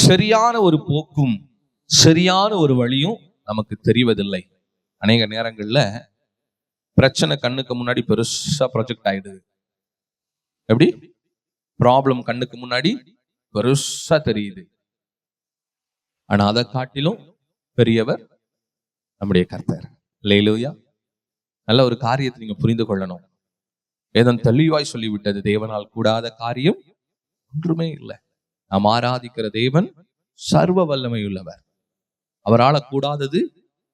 சரியான ஒரு போக்கும் சரியான ஒரு வழியும் நமக்கு தெரிவதில்லை. அநேக நேரங்கள்ல பிரச்சனை கண்ணுக்கு முன்னாடி பெருசா ப்ரொஜெக்ட் ஆயிடுது. எப்படி? ப்ராப்ளம் கண்ணுக்கு முன்னாடி பெருசா தெரியுது. ஆனா அதை காட்டிலும் பெரியவர் நம்முடைய கர்த்தர். அல்லேலூயா. நல்ல ஒரு காரியத்தை நீங்க புரிந்து கொள்ளணும். வேதம் தெளிவாய் சொல்லிவிட்டது, தேவனால் கூடாத காரியம் ஒன்றுமே இல்லை. நாம் ஆராதிக்கிற தேவன் சர்வ வல்லமை உள்ளவர். அவரால் கூடாதது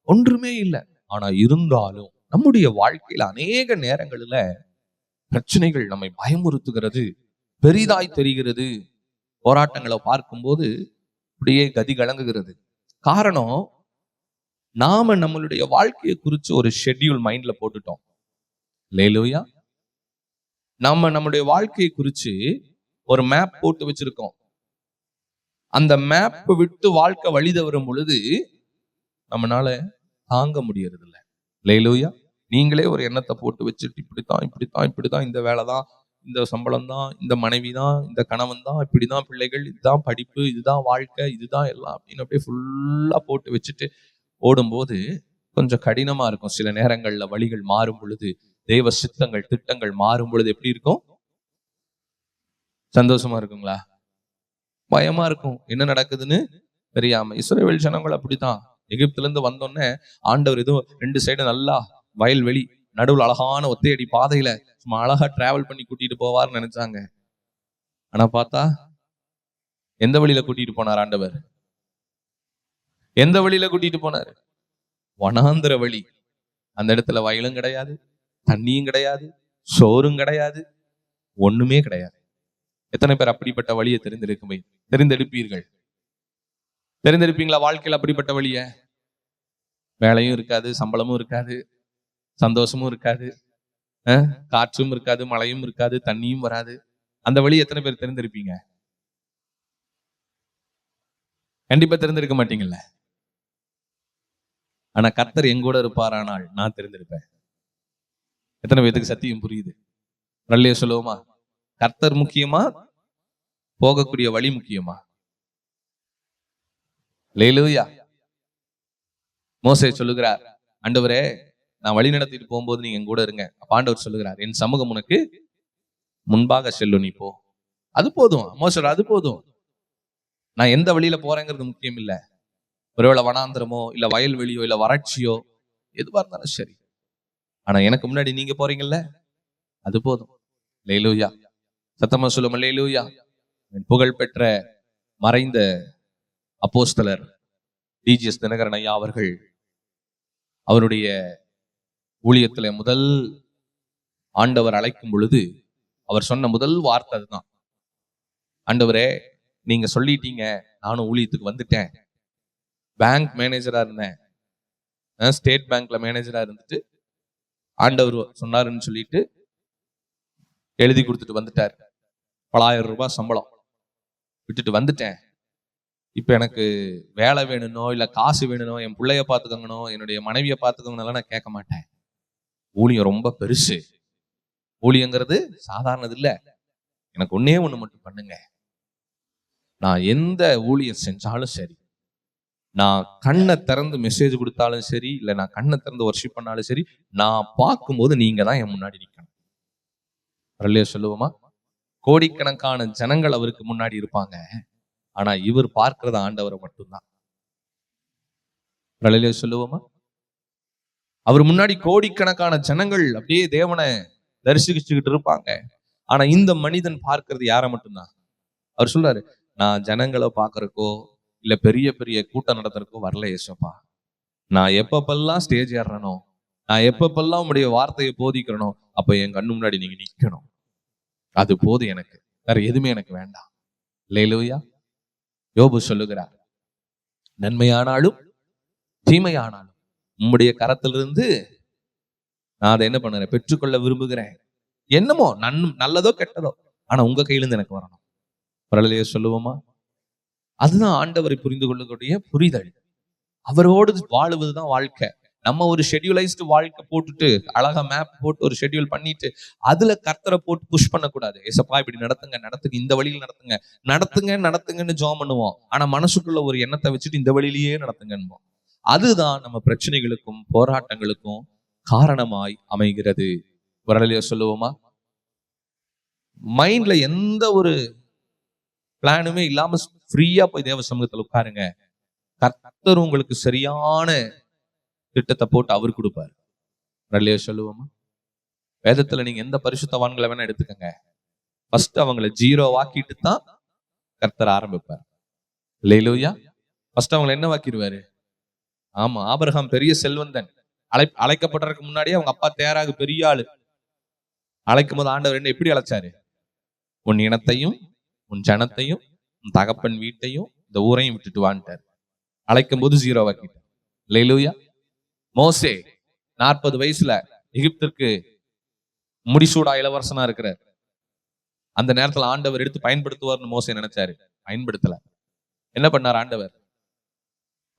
ஒன்றுமே இல்லை. ஆனா இருந்தாலும் நம்முடைய வாழ்க்கையில அநேக நேரங்களில பிரச்சனைகள் நம்மை பயமுறுத்துகிறது, பெரிதாய் தெரிகிறது. போராட்டங்களை பார்க்கும்போது அப்படியே கதி கலங்குகிறது. காரணம், நாம நம்மளுடைய வாழ்க்கையை குறித்து ஒரு ஷெட்யூல் மைண்ட்ல போட்டுட்டோம். அல்லேலூயா. நம்முடைய வாழ்க்கையை குறித்து ஒரு மேப் போட்டு வச்சிருக்கோம். அந்த மேப் விட்டு வாழ்க்கை வழி தவறும் பொழுது நம்மளால தாங்க முடியறது இல்லை. அல்லேலூயா. நீங்களே ஒரு எண்ணத்தை போட்டு வச்சுட்டு இப்படித்தான், இந்த வேலை தான், இந்த சம்பளம் தான், இந்த மனைவி தான், இந்த கணவன் தான், இப்படிதான் பிள்ளைகள், இதுதான் படிப்பு, இதுதான் வாழ்க்கை, இதுதான் எல்லாம் அப்படின்னு அப்படியே ஃபுல்லா போட்டு வச்சுட்டு ஓடும்போது கொஞ்சம் கடினமா இருக்கும். சில நேரங்கள்ல வழிகள் மாறும் பொழுது, தெய்வ சித்தங்கள் திட்டங்கள் மாறும் பொழுது எப்படி இருக்கும்? சந்தோஷமா இருக்குங்களா? பயமா இருக்கும். என்ன நடக்குதுன்னு தெரியாம. இஸ்ரவேல் ஜனங்கள் அப்படித்தான். எகிப்துல இருந்து வந்தோடனே ஆண்டவர் ஏதோ 2 சைடு நல்லா வயல்வெளி, நடுவில் அழகான ஒத்தையடி பாதையில சும்மா அழகா டிராவல் பண்ணி கூட்டிட்டு போவார்னு நினைச்சாங்க. ஆனா பார்த்தா எந்த வழியில கூட்டிட்டு போனார் ஆண்டவர்? எந்த வழியில கூட்டிட்டு போனார்? வனாந்திர வழி. அந்த இடத்துல வயலும் கிடையாது, தண்ணியும் கிடையாது, சோறும் கிடையாது, ஒண்ணுமே கிடையாது. எத்தனை பேர் அப்படிப்பட்ட வழியை தெரிந்தெடுப்பீர்கள்? தெரிந்தெடுப்பீங்களா? வாழ்க்கையில் அப்படிப்பட்ட வழிய? வேலையும் இருக்காது, சம்பளமும் இருக்காது, சந்தோஷமும் இருக்காது, காற்றும் இருக்காது, மழையும் இருக்காது, தண்ணியும் வராது. அந்த வழி எத்தனை பேர் தெரிந்திருப்பீங்க? கண்டிப்பா தெரிந்திருக்க மாட்டீங்கல்ல. ஆனா கர்த்தர் எங்கூட இருப்பாரானால் நான் தெரிந்திருப்பேன். எத்தனை பேருக்கு சத்தியம் புரியுது? நல்லே சொல்லுவோமா? கர்த்தர் முக்கியமா, போகக்கூடிய வழி முக்கியமா? அல்லேலூயா. மோசே சொல்லுகிறார், ஆண்டவரே நான் வழி நடத்திட்டு போகும்போது நீங்க என் கூட இருங்க. ஆண்டவர் சொல்லுகிறார், என் சமூகம் உனக்கு முன்பாக செல்லும், நீ போ. அது போதும். மோசே, அது போதும். நான் எந்த வழியில போறேங்கிறது முக்கியம் இல்ல. ஒருவேளை வனாந்திரமோ இல்ல வயல்வெளியோ இல்ல வறட்சியோ எதுவா இருந்தாலும் சரி, ஆனா எனக்கு முன்னாடி நீங்க போறீங்கல்ல, அது போதும். அல்லேலூயா. சத்தமா சொல்லும் அல்லேலூயா. புகழ்பெற்ற மறைந்த அப்போஸ்தலர் டிஜிஎஸ் தினகரன் ஐயா அவர்கள் அவருடைய ஊழியத்துல முதல் ஆண்டவர் அழைக்கும் பொழுது அவர் சொன்ன முதல் வார்த்தை அதுதான். ஆண்டவரே நீங்க சொல்லிட்டீங்க, நானும் ஊழியத்துக்கு வந்துட்டேன். பேங்க் மேனேஜரா இருந்தேன், ஸ்டேட் பேங்க்ல மேனேஜரா இருந்துட்டு ஆண்டவர் சொன்னாருன்னு சொல்லிட்டு எழுதி கொடுத்துட்டு வந்துட்டார். பல ஆயிரம் ரூபாய் சம்பளம் விட்டுட்டு வந்துட்டேன். இப்ப எனக்கு வேலை வேணுனோ இல்ல காசு வேணுனோ, என் பிள்ளைய பாத்துக்கணும், என்னுடைய மனைவியை பாத்துக்கணும் நான் கேட்க மாட்டேன். ஊழியம் ரொம்ப பெருசு. ஊழியங்கிறது சாதாரணது இல்ல. எனக்கு ஒண்ணே ஒண்ணு மட்டும் பண்ணுங்க. நான் எந்த ஊழியம் செஞ்சாலும் சரி, நான் கண்ணை திறந்து மெசேஜ் கொடுத்தாலும் சரி, இல்ல நான் கண்ணை திறந்து வர்ஷிப் பண்ணாலும் சரி, நான் பார்க்கும்போது நீங்க தான் என் முன்னாடி நிக்கணும். அல்லேலூயா சொல்லுவோமா? கோடிக்கணக்கான ஜனங்கள் அவருக்கு முன்னாடி இருப்பாங்க, ஆனா இவர் பார்க்கிறது ஆண்டவரை மட்டும்தான். அல்லேலூயா சொல்லுவோமா? அவர் முன்னாடி கோடிக்கணக்கான ஜனங்கள் அப்படியே தேவனை தரிசிச்சுக்கிட்டு இருப்பாங்க, ஆனா இந்த மனிதன் பார்க்கிறது யாரை மட்டும்தான். அவர் சொல்றாரு, நான் ஜனங்களை பார்க்கறக்கோ இல்ல பெரிய பெரிய கூட்டம் நடத்துறக்கோ வரல ஏசப்பா. நான் எப்பப்பெல்லாம் ஸ்டேஜ் ஏறனோ, நான் எப்பப்பெல்லாம் உங்களுடைய வார்த்தையை போதிக்கிறனோ, அப்ப என் கண்ணு முன்னாடி நீங்க நிக்கணும். அது போதும் எனக்கு, வேற எதுவுமே எனக்கு வேண்டாம். அல்லேலூயா. யோபு சொல்லுகிறார், நன்மையானாலும் தீமையானாலும் உம்முடைய கரத்திலிருந்து நான் அதை என்ன பண்ணுறேன், பெற்றுக்கொள்ள விரும்புகிறேன். என்னமோ நல்லதோ கெட்டதோ, ஆனா உங்க கையிலிருந்து எனக்கு வரணும். பரவாயில்லையே சொல்லுவோமா? அதுதான் ஆண்டவரை புரிந்து கொள்ளக்கூடிய புரிதல். அவரோடு வாழுவதுதான் வாழ்க்கை. நம்ம ஒரு ஷெட்யூலைஸ்டு வாழ்க்கை போட்டுட்டு அழகா மேப் போட்டு ஒரு ஷெட்யூல் பண்ணிட்டு அதுல கர்த்தரை போட்டு புஷ் பண்ணக்கூடாது. ஏசப்பா இப்படி நடத்துங்க நடத்துங்க, இந்த வழியில் நடத்துங்க நடத்துங்க நடத்துங்கன்னு ஜெபம் பண்ணுவோம். ஆனா மனசுக்குள்ள ஒரு எண்ணத்தை வச்சுட்டு இந்த வழியிலேயே நடத்துங்கன்னு. அதுதான் நம்ம பிரச்சனைகளுக்கும் போராட்டங்களுக்கும் காரணமாய் அமைகிறது. வரலையா சொல்லுவோமா? மைண்ட்ல எந்த ஒரு பிளானுமே இல்லாம ஃப்ரீயா போய் தேவ சமூகத்துல உட்காருங்க. கர்த்தர் உங்களுக்கு சரியான திட்டத்தை போட்டு அவர் கொடுப்பாரு. வரலையா சொல்லுவோமா? வேதத்துல நீங்க எந்த பரிசுத்தவான்களை வேணா எடுத்துக்கங்க, ஃபர்ஸ்ட் அவங்களை 0 வாக்கிட்டு தான் கர்த்தர் ஆரம்பிப்பார். அல்லேலூயா. ஃபர்ஸ்ட் அவங்களை என்ன வாக்கிடுவாரு? ஆமா, ஆபிரகாம் பெரிய செல்வந்தன். அழைக்கப்படுறதுக்கு முன்னாடியே அவங்க அப்பா தேராகு பெரிய ஆளு. அழைக்கும் போது ஆண்டவர் என்ன எப்படி அழைச்சாரு? உன் இனத்தையும் உன் ஜனத்தையும் உன் தகப்பன் வீட்டையும் இந்த ஊரையும் விட்டுட்டு வான்ட்டார். அழைக்கும் போது 0 வாக்கிட்டார். அல்லேலூயா. மோசே 40 வயசுல எகிப்திற்கு முடிசூடா இளவரசனா இருக்கிறார். அந்த நேரத்துல ஆண்டவர் எடுத்து பயன்படுத்துவார்னு மோசே நினைச்சாரு, பயன்படுத்தல. என்ன பண்ணார் ஆண்டவர்?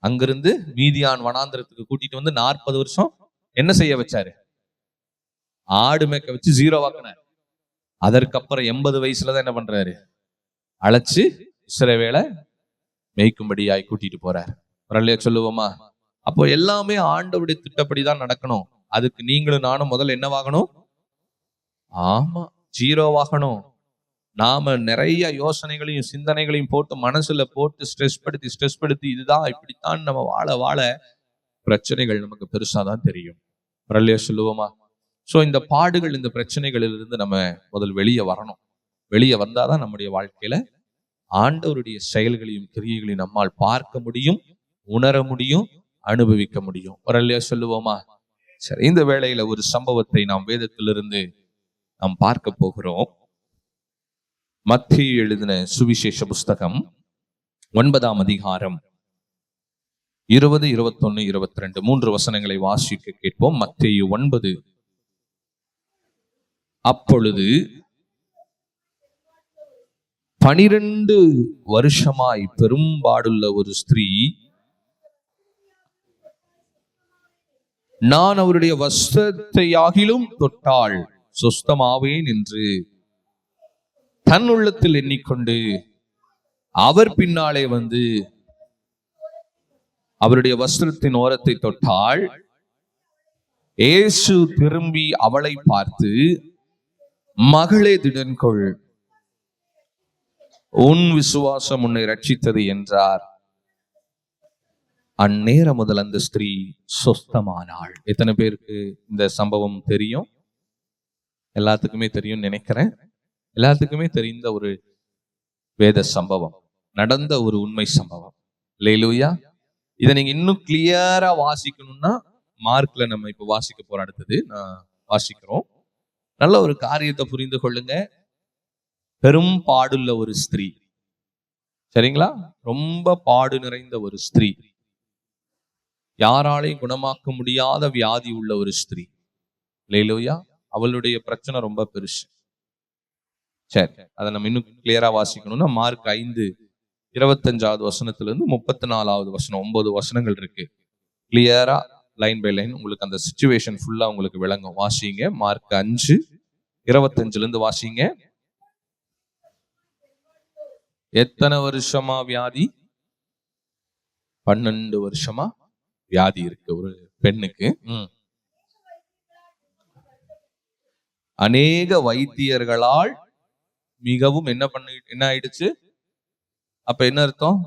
அங்கிருந்து மீதியான் வனாந்திரத்துக்கு கூட்டிட்டு வந்து 40 வருஷம் என்ன செய்ய வச்சாரு? ஆடு மேய்க்க வச்சு 0 வாக்கினார். அதற்கப்புறம் 80 வயசுலதான் என்ன பண்றாரு? அழைச்சு இஸ்ரவேலை மேய்க்கும்படியாய் கூட்டிட்டு போறார். வரலையா சொல்லுவோமா? அப்போ எல்லாமே ஆண்டவருடைய திட்டப்படிதான் நடக்கணும். அதுக்கு நீங்களும் நானும் முதல்ல என்னவாகணும்? ஆமா, 0 வாகணும். நாம நிறைய யோசனைகளையும் சிந்தனைகளையும் போட்டு மனசுல போட்டு ஸ்ட்ரெஸ் படுத்தி இதுதான் இப்படித்தான் நம்ம வாழ பிரச்சனைகள் நமக்கு பெருசாதான் தெரியும். வரலையா சொல்லுவோமா? சோ இந்த பாடுகள், இந்த பிரச்சனைகளிலிருந்து நம்ம முதல் வெளியே வரணும். வெளியே வந்தாதான் நம்முடைய வாழ்க்கையில ஆண்டவருடைய செயல்களையும் கிரியைகளையும் நம்மால் பார்க்க முடியும், உணர முடியும், அனுபவிக்க முடியும். வரலையா சொல்லுவோமா? சரி, இந்த வேளையில ஒரு சம்பவத்தை நாம் வேதத்திலிருந்து நாம் பார்க்க போகிறோம். மத்தேயு எழுதின சுவிசேஷ புஸ்தகம் 9ஆம் அதிகாரம் 20, 21, 22 3 வசனங்களை வாசிக்க கேட்போம். மத்தேயு 9. அப்பொழுது 12 வருஷமாய் பெரும்பாடுள்ள ஒரு ஸ்திரீ, நான் அவருடைய வஸ்திரத்தையாகிலும் தொட்டால் சுஸ்தமாவேன் என்று தன் உள்ளத்தில் எண்ணிக்கொண்டு அவர் பின்னாலே வந்து அவருடைய வஸ்திரத்தின் ஓரத்தை தொட்டாள். இயேசு திரும்பி அவளை பார்த்து, மகளே திடன்கொள், உன் விசுவாசம் உன்னை ரட்சித்தது என்றார். அந்நேரம் முதல் அந்த ஸ்திரீ சொஸ்தமானாள். எத்தனை பேருக்கு இந்த சம்பவம் தெரியும்? எல்லாத்துக்குமே தெரியும் நினைக்கிறேன். எல்லாத்துக்குமே தெரிந்த ஒரு வேத சம்பவம், நடந்த ஒரு உண்மை சம்பவம். அல்லேலூயா. இதை நீங்க இன்னும் கிளியரா வாசிக்கணும்னா மார்க்ல நம்ம இப்ப வாசிக்க போற அடுத்தது நான் வாசிக்கிறோம். நல்ல ஒரு காரியத்தை புரிந்து கொள்ளுங்க. பெரும் பாடுள்ள ஒரு ஸ்திரீ, சரிங்களா? ரொம்ப பாடு நிறைந்த ஒரு ஸ்திரீ, யாராலையும் குணமாக்க முடியாத வியாதி உள்ள ஒரு ஸ்திரீ. அல்லேலூயா. அவளுடைய பிரச்சனை ரொம்ப பெருசு. சரி, அதை நம்ம இன்னும் கிளியரா வாசிக்கணும்னா மார்க் 5, 25வது வசனத்திலிருந்து 34வது வசனம், 9 வசனங்கள் இருக்கு. கிளியரா லைன் பை லைன் உங்களுக்கு அந்த சிச்சுவேஷன் ஃபுல்லா உங்களுக்கு விளங்கும். வாசிங்க. மார்க் 5, 25ல இருந்து வாசிங்க. எத்தனை வருஷமா வியாதி? 12 வருஷமா வியாதி இருக்கு ஒரு பெண்ணுக்கு. அநேக வைத்தியர்களால் மிகவும் என்ன ஆயிடுச்சு? அப்ப என்ன அர்த்தம்?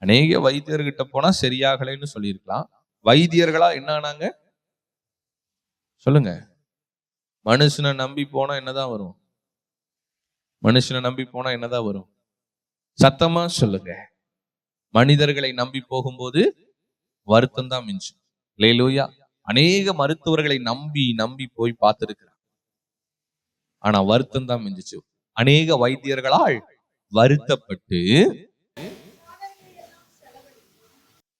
அநேக வைத்தியர்கிட்ட போனா சரியாகலைன்னு சொல்லியிருக்கலாம். வைத்தியர்களா என்ன ஆனாங்க? சொல்லுங்க. மனுஷனை நம்பி போனா என்னதான் வரும்? மனுஷனை நம்பி போனா என்னதான் வரும்? சத்தமா சொல்லுங்க. மனிதர்களை நம்பி போகும்போது வருத்தம் தான் மிஞ்சும். அல்லேலூயா. அநேக மருத்துவர்களை நம்பி போய் பார்த்திருக்கிறார், ஆனா வருத்தம் தான் மிஞ்சிச்சு. அநேக வைத்தியர்களால் வருத்தப்பட்டு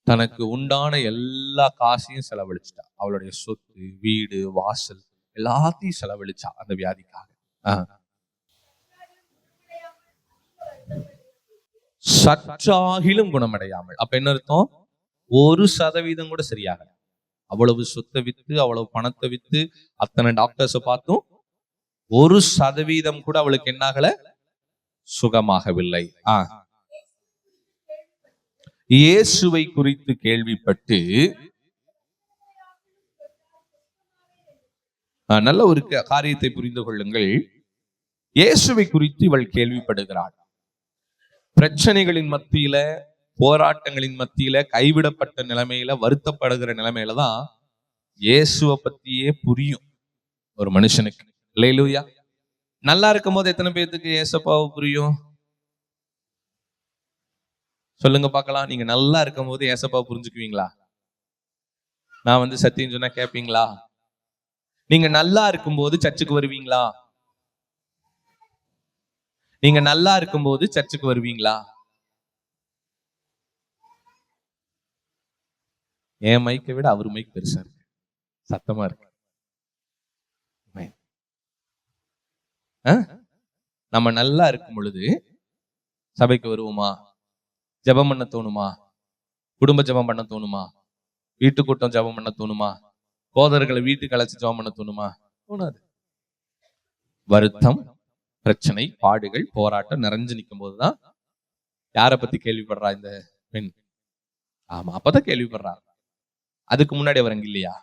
தனக்கு உண்டான எல்லா காசையும் செலவழிச்சிட்டா. அவளுடைய சொத்து, வீடு, வாசல் எல்லாத்தையும் செலவழிச்சா அந்த வியாதிக்காக. சற்றாகிலும் குணமடையாமல். அப்ப என்ன அர்த்தம்? 1% கூட சரியாகல. அவ்வளவு சொத்தை வித்து, அவ்வளவு பணத்தை வித்து, அத்தனை டாக்டர்ஸை பார்த்தும் 1% கூட அவளுக்கு என்னாகல, சுகமாகவில்லை. இயேசுவை குறித்து கேள்விப்பட்டு நல்ல ஒரு காரியத்தை புரிந்து கொள்ளுங்கள். இயேசுவை குறித்து இவள் கேள்விப்படுகிறாள். பிரச்சனைகளின் மத்தியில, போராட்டங்களின் மத்தியில, கைவிடப்பட்ட நிலைமையில, வருத்தப்படுகிற நிலைமையில தான் இயேசுவை பத்தியே புரியும் ஒரு மனுஷனுக்கு. அல்லேலூயா. நல்லா இருக்கும் போது எத்தனை பேருக்கு ஏசப்பாவை புரியும்? சொல்லுங்க பார்க்கலாம். நீங்க நல்லா இருக்கும் போது ஏசப்பாவை புரிஞ்சுக்குவீங்களா? நான் சத்தியம் சொன்னா கேட்பீங்களா? நீங்க நல்லா இருக்கும்போது சர்ச்சுக்கு வருவீங்களா? நீங்க நல்லா இருக்கும்போது சர்ச்சுக்கு வருவீங்களா? என் மைக்கை விட அவர் மைக் பெருசா இருக்கு, சத்தமா இருக்கு. நம்ம நல்லா இருக்கும் பொழுது சபைக்கு வருவோமா? ஜெபம் பண்ண தோணுமா? குடும்ப ஜெபம் பண்ண தோணுமா? வீட்டு கூட்டம் ஜெபம் பண்ண தோணுமா? போதர்களை வீட்டுக்கு அழைச்சு ஜெபம் பண்ண தோணுமா? தோணாது. வருத்தம், பிரச்சனை, பாடுகள், போராட்டம் நிறைஞ்சு நிற்கும் போதுதான் யாரை பத்தி கேள்விப்படுறா இந்த பெண்? ஆமா, அப்பதான் கேள்விப்படுறா. அதுக்கு முன்னாடி அவர் அங்க இல்லையா?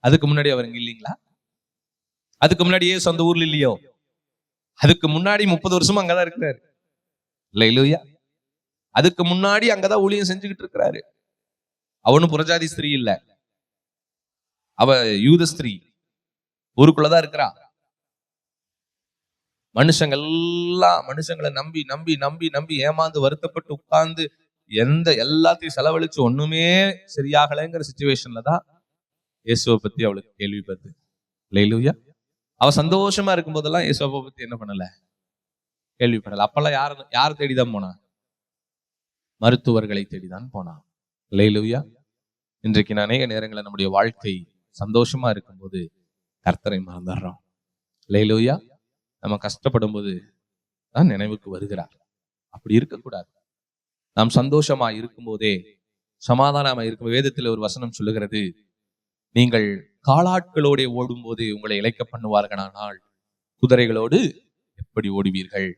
அதுக்கு முன்னாடி அவர் அங்க இல்லைங்களா? அதுக்கு முன்னாடியே சொந்த ஊர்ல இல்லையோ? அதுக்கு முன்னாடி 30 வருஷமா அங்கதான் இருக்கிறாரு. இல்லையா? அதுக்கு முன்னாடி அங்கதான் ஊழியம் செஞ்சுக்கிட்டு இருக்கிறாரு. அவனும் புறஜாதி ஸ்திரீ இல்ல, அவ யூத ஸ்திரீ, ஊருக்குள்ளதான் இருக்கிறா. மனுஷங்களை நம்பி நம்பி நம்பி நம்பி ஏமாந்து வருத்தப்பட்டு உட்கார்ந்து எல்லாத்தையும் செலவழிச்சு ஒண்ணுமே சரியாகலைங்கிற சிச்சுவேஷன்ல தான் இயேசுவை பத்தி அவளுக்கு கேள்விப்பட்டு. அல்லேலூயா. அவ சந்தோஷமா இருக்கும் போதெல்லாம் இயேசுவை பத்தி என்ன பண்ணல, கேள்விப்படல. அப்பெல்லாம் யார் தேடிதான் போனா? மருத்துவர்களை தேடிதான் போனா. அல்லேலூயா. இன்றைக்கு அநேக நேரங்களில் நம்முடைய வாழ்க்கை சந்தோஷமா இருக்கும்போது கர்த்தரை மறந்துடுறோம். அல்லேலூயா. நம்ம கஷ்டப்படும் போது தான் நினைவுக்கு வருகிறார். அப்படி இருக்கக்கூடாது. நாம் சந்தோஷமா இருக்கும் போதே சமாதானமா இருக்கும். வேதத்தில் ஒரு வசனம் சொல்லுகிறது, நீங்கள் காலாட்களோட ஓடும் போது உங்களை இளைக்க பண்ணுவார்களானால் குதிரைகளோடு எப்படி ஓடுவீர்கள்?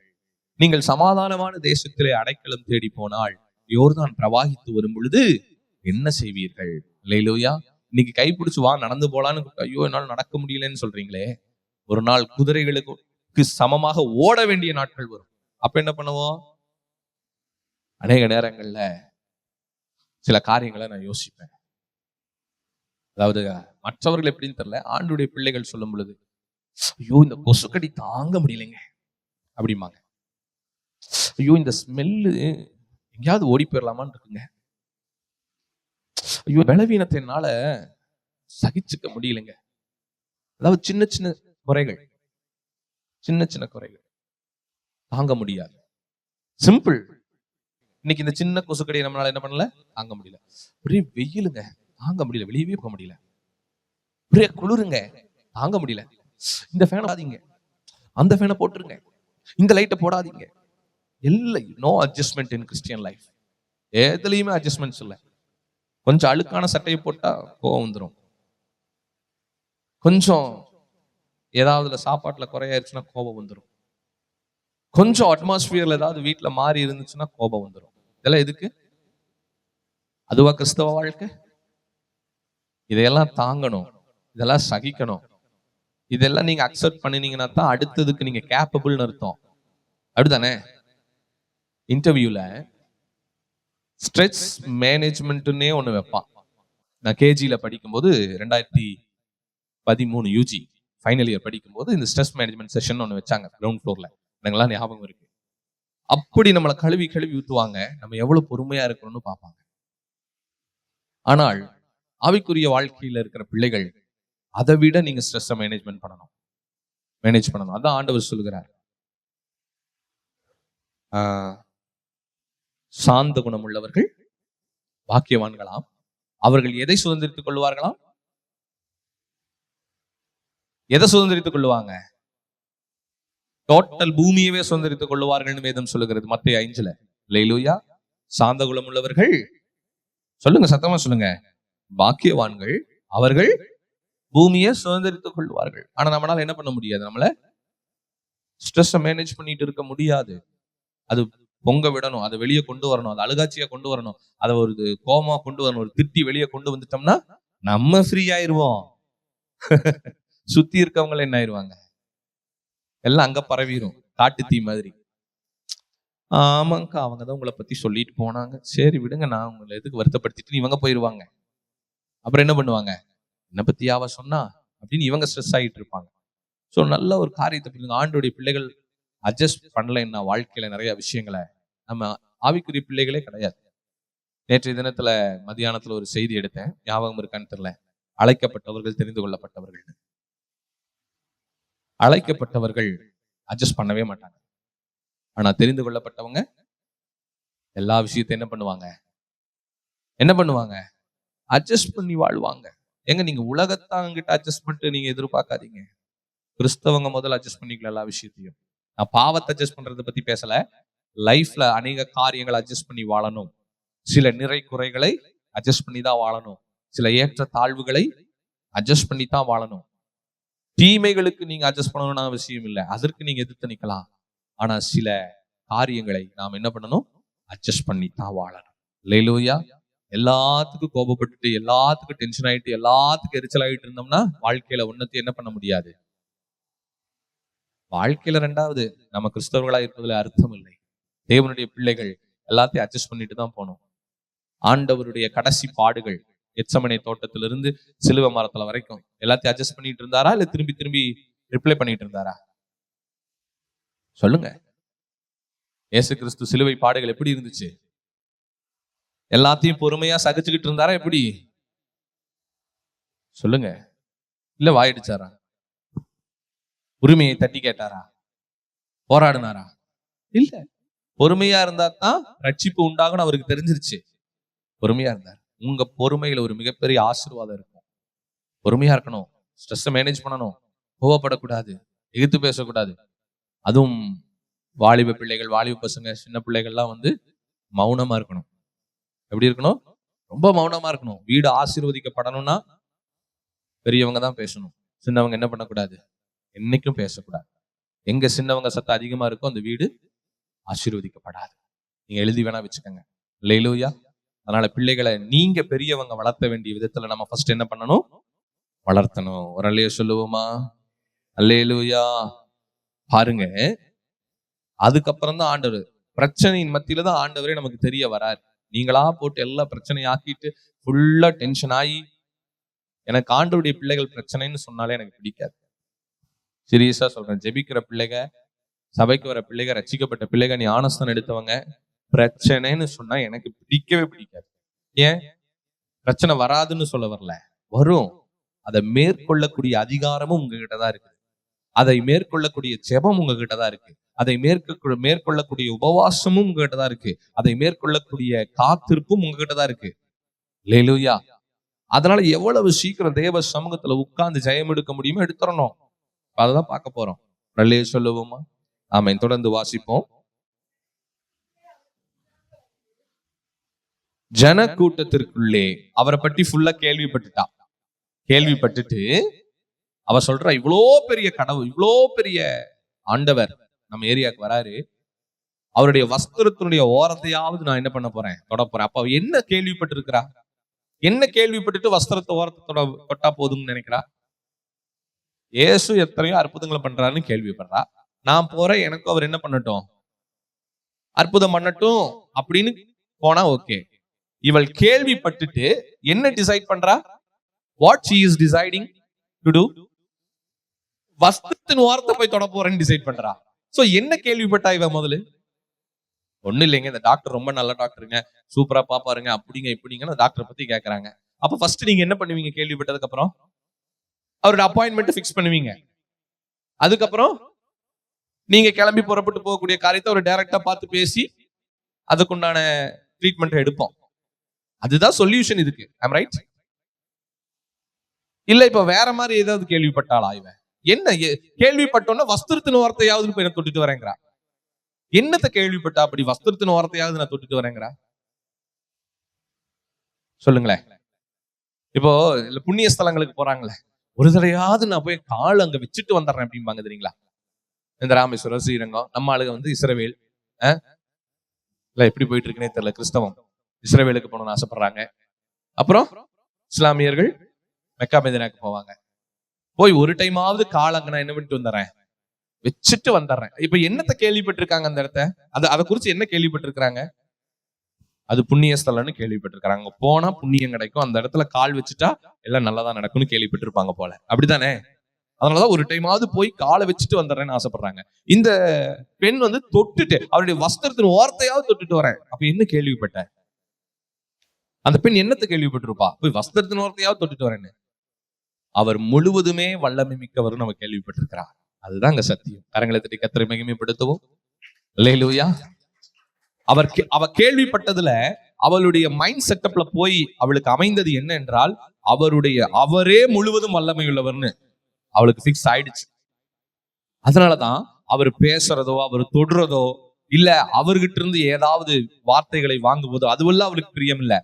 நீங்கள் சமாதானமான தேசத்திலே அடைக்கலம் தேடி போனால் யோர்தான் பிரவாகித்து வரும் பொழுது என்ன செய்வீர்கள்? அல்லேலூயா. இன்னைக்கு கைப்பிடிச்சு வா நடந்து போலான்னு, ஐயோ என்னால் நடக்க முடியலன்னு சொல்றீங்களே, ஒரு நாள் குதிரைகளுக்கு சமமாக ஓட வேண்டிய நாட்கள் வரும். அப்ப என்ன பண்ணுவோம்? அநேக நேரங்கள்ல சில காரியங்களை நான் யோசிப்பேன். அதாவது மற்றவர்கள் எப்படின்னு தெரியல, ஆண்டுடைய பிள்ளைகள் சொல்லும் பொழுது, ஐயோ இந்த கொசுக்கடி தாங்க முடியலைங்க அப்படிம்பாங்க. ஐயோ இந்த ஸ்மெல்லு எங்கேயாவது ஓடி போயிடலாமான்னு இருக்குங்க. ஐயோ பலவீனத்தினால சகிச்சுக்க முடியலைங்க. அதாவது சின்ன சின்ன குறைகள் தாங்க முடியாது. சிம்பிள். இன்னைக்கு இந்த சின்ன கொசுக்கடியை நம்மளால என்ன பண்ணல, தாங்க முடியல. ஒரே வெயிலுங்க, தாங்க முடியல, வெளியவே போக முடியல. ஒரே குளிருங்க, தாங்க முடியல. இந்த ஃபேனை போடாதீங்க, அந்த ஃபேனை போட்டுருங்க, இந்த லைட்டை போடாதீங்க. No adjustment in Christian life. எதுலையுமே அட்ஜஸ்ட்மெண்ட்ஸ் இல்லை. கொஞ்சம் அழுக்கான சட்டையை போட்டா கோவம் வந்துடும். கொஞ்சம் ஏதாவது சாப்பாட்டுல குறையாயிருச்சுன்னா கோபம் வந்துடும். கொஞ்சம் அட்மாஸ்பியர்ல ஏதாவது வீட்டுல மாறி இருந்துச்சுன்னா கோபம் வந்துடும். இதெல்லாம் எதுக்கு? அதுவா கிறிஸ்தவ வாழ்க்கை? இதையெல்லாம் தாங்கணும், இதெல்லாம் சகிக்கணும். இதெல்லாம் நீங்க அக்செப்ட் பண்ணினீங்கன்னா தான் அடுத்ததுக்கு நீங்க கேப்பபிள்னு அர்த்தம். அப்படிதானே? இன்டர்வியூல ஸ்ட்ரெஸ் மேனேஜ்மெண்ட்னே ஒண்ணு வைப்பான். நான் கேஜியில படிக்கும்போது 2013 யூஜி ஃபைனல் இயர் படிக்கும்போது இந்த ஸ்ட்ரெஸ் மேனேஜ்மெண்ட் செஷன் ஒண்ணு வச்சாங்க கிரவுண்ட் ஃப்ளோர்ல. எனக்குலாம் ஞாபகம் இருக்கு. அப்படி நம்மளை கழுவி ஊத்துவாங்க. நம்ம எவ்வளவு பொறுமையா இருக்கணும்னு பார்ப்பாங்க. ஆனால் ஆவிக்குரிய வாழ்க்கையில இருக்கிற பிள்ளைகள் அதை விட நீங்க ஸ்ட்ரெஸ் மேனேஜ் பண்ணணும். அதான் ஆண்டவர் சொல்லுகிறார். சாந்த குணம் உள்ளவர்கள் பாக்கியவான்களாம், அவர்கள் எதை சுதந்திரித்துக் கொள்வார்களாம்? எதை சுதந்திரித்துக் கொள்ளுவாங்க? டோட்டல் பூமியவே சுதந்திரித்துக் கொள்ளுவார்கள் வேதம் சொல்லுகிறது மத்தேயு 5. அல்லேலூயா. சாந்த குணம் உள்ளவர்கள் சொல்லுங்க, சத்தமா சொல்லுங்க. பாக்கியவான்கள், அவர்கள் பூமியை சுதந்திரித்துக் கொள்வார்கள். ஆனா நம்மளால என்ன பண்ண முடியாது? நம்மள ஸ்ட்ரெஸ் மேனேஜ் பண்ணிட்டு இருக்க முடியாது. அது பொங்க விடணும், அதை வெளியே கொண்டு வரணும், அதை அழுகாட்சியா கொண்டு வரணும், அதை ஒரு கோபமா கொண்டு வரணும், ஒரு திட்டி வெளியே கொண்டு வந்துட்டோம்னா நம்ம ஃப்ரீ ஆயிருவோம். சுத்தி இருக்கவங்க என்ன ஆயிருவாங்க? எல்லாம் அங்க பரவிடும், காட்டு தீ மாதிரி. ஆமாங்கக்கா, அவங்கதான் உங்களை பத்தி சொல்லிட்டு போனாங்க, சரி விடுங்க, நான் உங்களை எதுக்கு வருத்தப்படுத்திட்டு இவங்க போயிருவாங்க. அப்புறம் என்ன பண்ணுவாங்க? என்னை பத்தி யாவ சொன்னா அப்படின்னு இவங்க ஸ்ட்ரெஸ் ஆகிட்டு இருப்பாங்க. ஸோ நல்ல ஒரு காரியத்தை புரியுங்க. ஆண்டோடைய பிள்ளைகள் அட்ஜஸ்ட் பண்ணலைன்னா வாழ்க்கையில நிறைய விஷயங்களை, நம்ம ஆவிக்குரிய பிள்ளைகளே கிடையாது. நேற்றைய தினத்துல மதியானத்துல ஒரு செய்தி எடுத்தேன், ஞாபகம் இருக்கான்னு தெரியல. அழைக்கப்பட்டவர்கள், தெரிந்து கொள்ளப்பட்டவர்கள். அழைக்கப்பட்டவர்கள் அட்ஜஸ்ட் பண்ணவே மாட்டாங்க. ஆனா தெரிந்து கொள்ளப்பட்டவங்க எல்லா விஷயத்தையும் என்ன பண்ணுவாங்க? அட்ஜஸ்ட் பண்ணி வாழ்வாங்க. எங்க நீங்க உலகத்தாங்கிட்ட அட்ஜஸ்ட் பண்ணிட்டு நீங்க எதிர்பார்க்காதீங்க. கிறிஸ்தவங்க முதல்ல அட்ஜஸ்ட் பண்ணிக்கல எல்லா விஷயத்தையும். நான் பாவத்தை அட்ஜஸ்ட் பண்றதை பத்தி பேசல. லைஃப்ல அநேக காரியங்களை அட்ஜஸ்ட் பண்ணி வாழணும். சில நிறை குறைகளை அட்ஜஸ்ட் பண்ணி தான் வாழணும். சில ஏற்ற தாழ்வுகளை அட்ஜஸ்ட் பண்ணி தான் வாழணும். தீமைகளுக்கு நீங்க அட்ஜஸ்ட் பண்ணணும்னு அவசியம் இல்லை, அதற்கு நீங்க எதிர்த்து நிக்கலாம். ஆனா சில காரியங்களை நாம் என்ன பண்ணணும்? அட்ஜஸ்ட் பண்ணி தான் வாழணும். அல்லேலூயா. எல்லாத்துக்கும் கோபப்பட்டுட்டு, எல்லாத்துக்கும் டென்ஷன் ஆயிட்டு, எல்லாத்துக்கும் எரிச்சல் ஆகிட்டு இருந்தோம்னா வாழ்க்கையில உன்னத்தை என்ன பண்ண முடியாது. வாழ்க்கையில ரெண்டாவது, நம்ம கிறிஸ்தவர்களா இருப்பதுல அர்த்தம் இல்லை. தேவனுடைய பிள்ளைகள் எல்லாத்தையும் அட்ஜஸ்ட் பண்ணிட்டு தான் போனோம். ஆண்டவருடைய கடைசி பாடுகள், எத்சமனே தோட்டத்திலிருந்து சிலுவை மரத்துல வரைக்கும் எல்லாத்தையும் அட்ஜஸ்ட் பண்ணிட்டு இருந்தாரா, இல்ல திரும்பி திரும்பி ரிப்ளை பண்ணிட்டு இருந்தாரா? சொல்லுங்க. இயேசு கிறிஸ்து சிலுவை பாடுகள் எப்படி இருந்துச்சு? எல்லாத்தையும் பொறுமையா சகிச்சுக்கிட்டு இருந்தாரா எப்படி? சொல்லுங்க. இல்ல வாயிடுச்சாரா? உரிமையை தட்டி கேட்டாரா? போராடினாரா? இல்ல. பொறுமையா இருந்தா தான் ரட்சிப்பு உண்டாகணும் அவருக்கு தெரிஞ்சிருச்சு. பொறுமையா இருந்தார். உங்க பொறுமையில ஒரு மிகப்பெரிய ஆசீர்வாதம் இருக்கும். பொறுமையா இருக்கணும், ஸ்ட்ரெஸ் மேனேஜ் பண்ணணும், கோவப்படக்கூடாது, எதிர்த்து பேசக்கூடாது. அதுவும் வாலிப பிள்ளைகள், வாலிப பசங்க, சின்ன பிள்ளைகள்லாம் மௌனமா இருக்கணும். எப்படி இருக்கணும்? ரொம்ப மௌனமா இருக்கணும். வீடு ஆசீர்வதிக்கப்படணும்னா பெரியவங்க தான் பேசணும், சின்னவங்க என்ன பண்ணக்கூடாது? என்னைக்கும் பேசக்கூடாது. எங்க சின்னவங்க சத்தம் அதிகமா இருக்கும், அந்த வீடு ஆசீர்வதிக்கப்படாது. நீங்க எழுதி வேணா வச்சுக்கோங்க. அல்லேலூயா. அதனால பிள்ளைகளை நீங்க பெரியவங்க வளர்த்த வேண்டிய விதத்துல நம்ம ஃபர்ஸ்ட் என்ன பண்ணணும்? வளர்த்தணும். ஒரு அல்லேலூயா சொல்லுவோமா? அல்லேலூயா. பாருங்க, அதுக்கப்புறம் தான் ஆண்டவர், பிரச்சனையின் மத்தியில தான் ஆண்டவரே நமக்கு தெரிய வராரு. நீங்களா போட்டு எல்லா பிரச்சனையும் ஆக்கிட்டு ஃபுல்லா டென்ஷன் ஆகி, எனக்கு ஆண்டவருடைய பிள்ளைகள் பிரச்சனைன்னு சொன்னாலே எனக்கு பிடிக்காது. சீரியஸா சொல்றேன். ஜெபிக்கிற பிள்ளைக, சபைக்கு வர பிள்ளைக, ரட்சிக்கப்பட்ட பிள்ளைக, நீ ஆனஸ்தான் எடுத்தவங்க பிரச்சனைன்னு சொன்னா எனக்கு பிடிக்கவே பிடிக்காது. ஏன்? பிரச்சனை வராதுன்னு சொல்ல வரல, வரும். அதை மேற்கொள்ளக்கூடிய அதிகாரமும் உங்ககிட்ட தான் இருக்கு. அதை மேற்கொள்ளக்கூடிய ஜெபம் உங்ககிட்ட தான் இருக்கு. அதை மேற்கொள்ளக்கூடிய உபவாசமும் உங்ககிட்ட தான் இருக்கு. அதை மேற்கொள்ளக்கூடிய காத்திருப்பும் உங்ககிட்ட தான் இருக்கு. அல்லேலூயா. அதனால எவ்வளவு சீக்கிரம் தேவ சமூகத்துல உட்கார்ந்து ஜெயம் எடுக்க முடியுமோ எடுத்துறணும். அதான் பார்க்க போறோம். அல்லேலூயா சொல்லுவோமா? ஆமென். தொடர்ந்து வாசிப்போம். ஜன கூட்டத்திற்குள்ளே அவரை பற்றி ஃபுல்லா கேள்விப்பட்டுட்டு அவ சொல்ற, இவ்வளோ பெரிய கடவுள், இவ்வளோ பெரிய ஆண்டவர் நம்ம ஏரியாவுக்கு வராரு, அவருடைய வஸ்திரத்தினுடைய ஓரத்தையாவது நான் என்ன பண்ண போறேன்? தொட போறேன். அப்ப என்ன கேள்விப்பட்டு இருக்கிறா? என்ன கேள்விப்பட்டுட்டு வஸ்திரத்தை ஓரத்தை தொட்டா போதும்னு நினைக்கிறா? இயேசு எத்தனையோ அற்புதங்களை பண்றாருன்னு கேள்விப்படுறா. நான் போறேன், எனக்கும் அவர் என்ன பண்ணட்டும்? அற்புதம் பண்ணட்டும் அப்படின்னு போனா ஓகே. இவள் கேள்விப்பட்டுட்டு என்ன டிசைட் பண்றா? What she is deciding to do? வஸ்திரத்தின் ஓரத்தை போய் தொட போறேன்னு டிசைட் பண்றா. சோ என்ன கேள்விப்பட்டா இவ? முதல்ல ஒண்ணு இல்லைங்க, இந்த டாக்டர் ரொம்ப நல்ல டாக்டருங்க, சூப்பரா பாப்பாருங்க, அப்படிங்க இப்படிங்க டாக்டரை பத்தி கேக்குறாங்க. அப்ப ஃபர்ஸ்ட் நீங்க என்ன பண்ணுவீங்க? கேள்விப்பட்டதுக்கு அப்புறம் அவரோட அப்பாயின்மெண்ட் பிக்ஸ் பண்ணுவீங்க. அதுக்கப்புறம் நீங்க கிளம்பி புறப்பட்டு போகக்கூடிய காரியத்தை ஒரு டைரக்டா பார்த்து பேசி அதுக்குண்டான ட்ரீட்மெண்ட் எடுப்போம். அதுதான் சொல்யூஷன் இதுக்கு. I'm right? இல்ல இப்ப வேற மாதிரி ஏதாவது கேள்விப்பட்டாளா இவ? என்ன கேள்விப்பட்டோன்னா வஸ்திரத்தின் வார்த்தையாவது போய் நான் தொட்டுட்டு வரேங்கிறா. என்னத்தை கேள்விப்பட்டா அப்படி வஸ்திரத்தின் வார்த்தையாவது நான் தொட்டுட்டு வரேங்கிறா? சொல்லுங்களேன். இப்போ புண்ணிய ஸ்தலங்களுக்கு போறாங்களே, ஒரு தடையாவது நான் போய் கால் அங்க வச்சுட்டு வந்துடுறேன் அப்படிம்பாங்க தெரியுங்களா? இந்த ராமேஸ்வரம், ஸ்ரீரங்கம், நம்ம ஆளுங்க வந்து இஸ்ரவேல், இல்ல எப்படி போயிட்டு இருக்குன்னே தெரியல. கிறிஸ்தவம் இஸ்ரவேலுக்கு போகணும்னு ஆசைப்படுறாங்க. அப்புறம் இஸ்லாமியர்கள் மெக்கா மெதினாக்கு போவாங்க. போய் ஒரு டைமாவது கால் அங்க நான் என்ன பண்ணிட்டு வந்துடுறேன், வச்சுட்டு வந்துடுறேன். இப்ப என்னத்தை கேள்விப்பட்டிருக்காங்க அந்த இடத்த? அதை குறிச்சு என்ன கேள்விப்பட்டிருக்கிறாங்க? அது புண்ணிய ஸ்தலம்னு கேள்விப்பட்டிருக்காங்க. அங்க போனா புண்ணியம் கிடைக்கும், அந்த இடத்துல கால் வச்சுட்டா எல்லாம் நல்லதான் நடக்கும்னு கேள்விப்பட்டிருப்பாங்க போல. அப்படித்தானே? அதனாலதான் ஒரு டைமாவது போய் காலை வச்சுட்டு வந்துடுறேன்னு ஆசைப்படுறாங்க. இந்த பெண் வந்து தொட்டுட்டு அவருடைய வஸ்திரத்தின் ஓரத்தையாவது தொட்டுட்டு வரேன். அப்ப என்ன கேள்விப்பட்ட? அந்த பெண் என்னத்தை கேள்விப்பட்டிருப்பா? போய் வஸ்திரத்தின் ஓரத்தையாவது தொட்டுட்டு வரேன்னு. அவர் முழுவதுமே வல்லமை மிக்கவர் நம்ம கேள்விப்பட்டிருக்கிறார். அதுதான் அங்க சத்தியம். கரங்களை தட்டி கர்த்தரை மகிமைப்படுத்துவோம். அல்லேலூயா. அவ கேள்விப்பட்டதுல அவளுடைய மைண்ட் செட்டப்ல போய் அவளுக்கு அமைந்தது என்ன என்றால், அவரே முழுவதும் வல்லமை உள்ளவர்னு அவளுக்கு பிக்ஸ் ஆயிடுச்சு. அதனாலதான் அவர் பேசுறதோ, அவர் தொடுறதோ, இல்ல அவர்கிட்ட இருந்து ஏதாவது வார்த்தைகளை வாங்குவதோ அதுவெல்லாம் அவருக்கு பிரியம் இல்ல.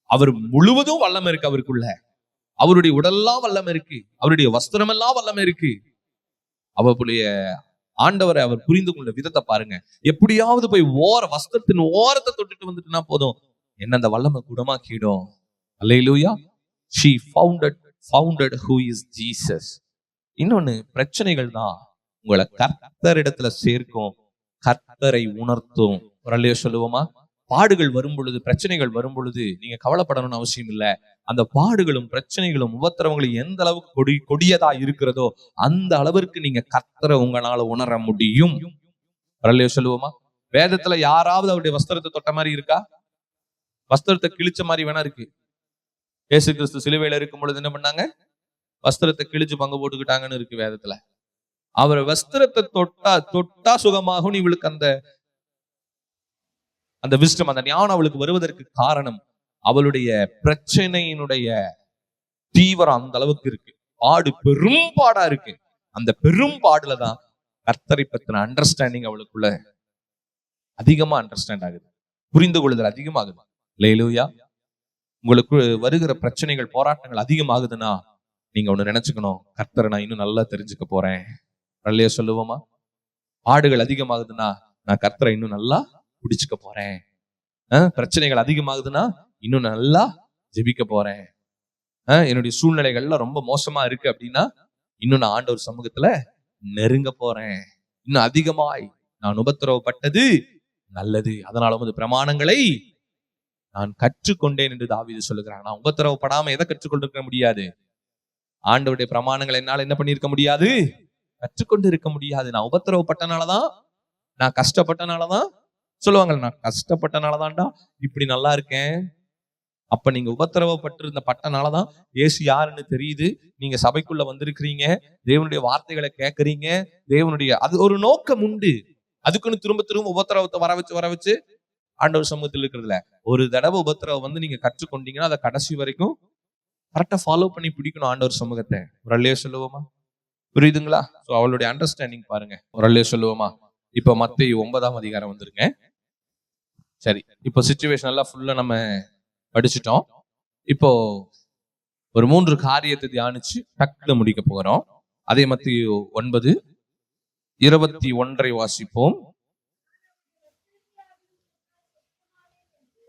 அவர் முழுவதும் வல்லமை இருக்கு அவருக்குள்ள. அவருடைய உடல்லாம் வல்லமை இருக்கு, அவருடைய வஸ்திரம் எல்லாம் வல்லமை இருக்கு. அவருடைய ஆண்டவரை அவர் புரிந்து கொண்ட விதத்தை பாருங்க. எப்படியாவது போய் வஸ்திரத்தின் ஓரத்தை தொட்டுட்டு வந்துட்டுனா போதும், என்ன அந்த வல்லமை குணமாக்கிடும். அல்லேலூயா. She founded who is Jesus. இன்னொன்னு, பிரச்சனைகள் தான் உங்களை கர்த்தரிடத்துல சேர்க்கும், கர்த்தரை உணர்த்தும். ஒரு அல்லேலூயா சொல்லுவோமா? பாடுகள் வரும் பொழுது, பிரச்சனைகள் வரும் பொழுது நீங்க கவலைப்படணும்னு அவசியம் இல்லை. அந்த பாடுகளும் பிரச்சனைகளும் உபத்திரவங்களும் எந்த அளவுக்கு கொடியதா இருக்கிறதோ அந்த அளவிற்கு நீங்க கர்த்தரை உங்களால உணர முடியும். அல்லேலூயா சொல்லுவோமா? வேதத்துல யாராவது அவருடைய வஸ்திரத்தை தொட்ட மாதிரி இருக்கா? வஸ்திரத்தை கிழிச்ச மாதிரி வேணா இருக்கு. இயேசு கிறிஸ்து சிலுவையில இருக்கும் பொழுது என்ன பண்ணாங்க? வஸ்திரத்தை கிழிச்சு பங்கு போட்டுக்கிட்டாங்கன்னு இருக்கு வேதத்துல. அவர் வஸ்திரத்தை தொட்டா சுகமாகும். இவளுக்கு அந்த விஸ்டம், அந்த ஞானம் அவளுக்கு வருவதற்கு காரணம் அவளுடைய பிரச்சனையினுடைய தீவிரம் அந்த அளவுக்கு இருக்கு. பாடு பெரும் பாடா இருக்கு. அந்த பெரும் பாடுலதான் கர்த்தரை பத்தின அண்டர்ஸ்டாண்டிங் அவளுக்குள்ள அதிகமா அண்டர்ஸ்டாண்ட் ஆகுது, புரிந்து கொள்ளுதல் அதிகமாகுது. அல்லேலூயா. உங்களுக்கு வருகிற பிரச்சனைகள், போராட்டங்கள் அதிகமாகுதுன்னா நீங்க ஒண்ணு நினைச்சுக்கணும், கர்த்தரை நான் இன்னும் நல்லா தெரிஞ்சுக்க போறேன். அல்லேலூயா சொல்லுவோமா? பாடுகள் அதிகமாகுதுன்னா நான் கர்த்தரை இன்னும் நல்லா பிடிச்சுக்க போறேன். பிரச்சனைகள் அதிகமாகுதுன்னா இன்னும் நல்லா ஜெபிக்க போறேன். என்னுடைய சூழ்நிலைகள்லாம் ரொம்ப மோசமா இருக்கு அப்படின்னா இன்னும் நான் ஆண்டவர் சமூகத்துல நெருங்க போறேன். இன்னும் அதிகமாய் நான் உபத்திரவப்பட்டது நல்லது, அதனால உமது பிரமாணங்களை நான் கற்றுக்கொண்டேன் என்று தாவீது சொல்லுகிறான். நான் உபத்திரவப்படாம எதை கற்றுக்கொண்டிருக்க முடியாது? ஆண்டவருடைய பிரமாணங்களை என்னால என்ன பண்ணிருக்க முடியாது? கற்றுக்கொண்டு இருக்க முடியாது. நான் உபத்திரவப்பட்டனாலதான், நான் கஷ்டப்பட்டனாலதான் சொல்லுவாங்க, நான் கஷ்டப்பட்டனாலதான்டா இப்படி நல்லா இருக்கேன். அப்ப நீங்க உபத்திரவப்பட்டிருந்த பட்டனாலதான் இயேசு யாருன்னு தெரியுது. நீங்க சபைக்குள்ள வந்திருக்கிறீங்க, தேவனுடைய வார்த்தைகளை கேட்கறீங்க, தேவனுடைய அது ஒரு நோக்கம் உண்டு. அதுக்குன்னு திரும்ப திரும்ப உபத்திரவத்தை வர வச்சு ஆண்டவர் சமூகத்தில் இருக்கிறதுல ஒரு தடவை உபத்திரவம் வந்து நீங்க கற்றுக்கொண்டீங்கன்னா அதை கடைசி வரைக்கும் கரெக்டா ஃபாலோ பண்ணி பிடிக்கணும் ஆண்டவர் சமூகத்தை. ஒரு அல்லேலூயா சொல்லுவோமா? புரியுதுங்களா? சோ அவளுடைய அண்டர்ஸ்டாண்டிங் பாருங்க. ஒரு அல்லேலூயா சொல்லுவோமா? இப்ப மத்தேயு 9ஆம் அதிகாரம் வந்துருங்க. சரி, இப்போ சிச்சுவேஷன் எல்லாம் ஃபுல்லா நம்ம படிச்சுட்டோம். இப்போ ஒரு 3 காரியத்தை தியானிச்சு டக்குனு முடிக்க போகிறோம். அதே மத்தேயு 9:21 வாசிப்போம்.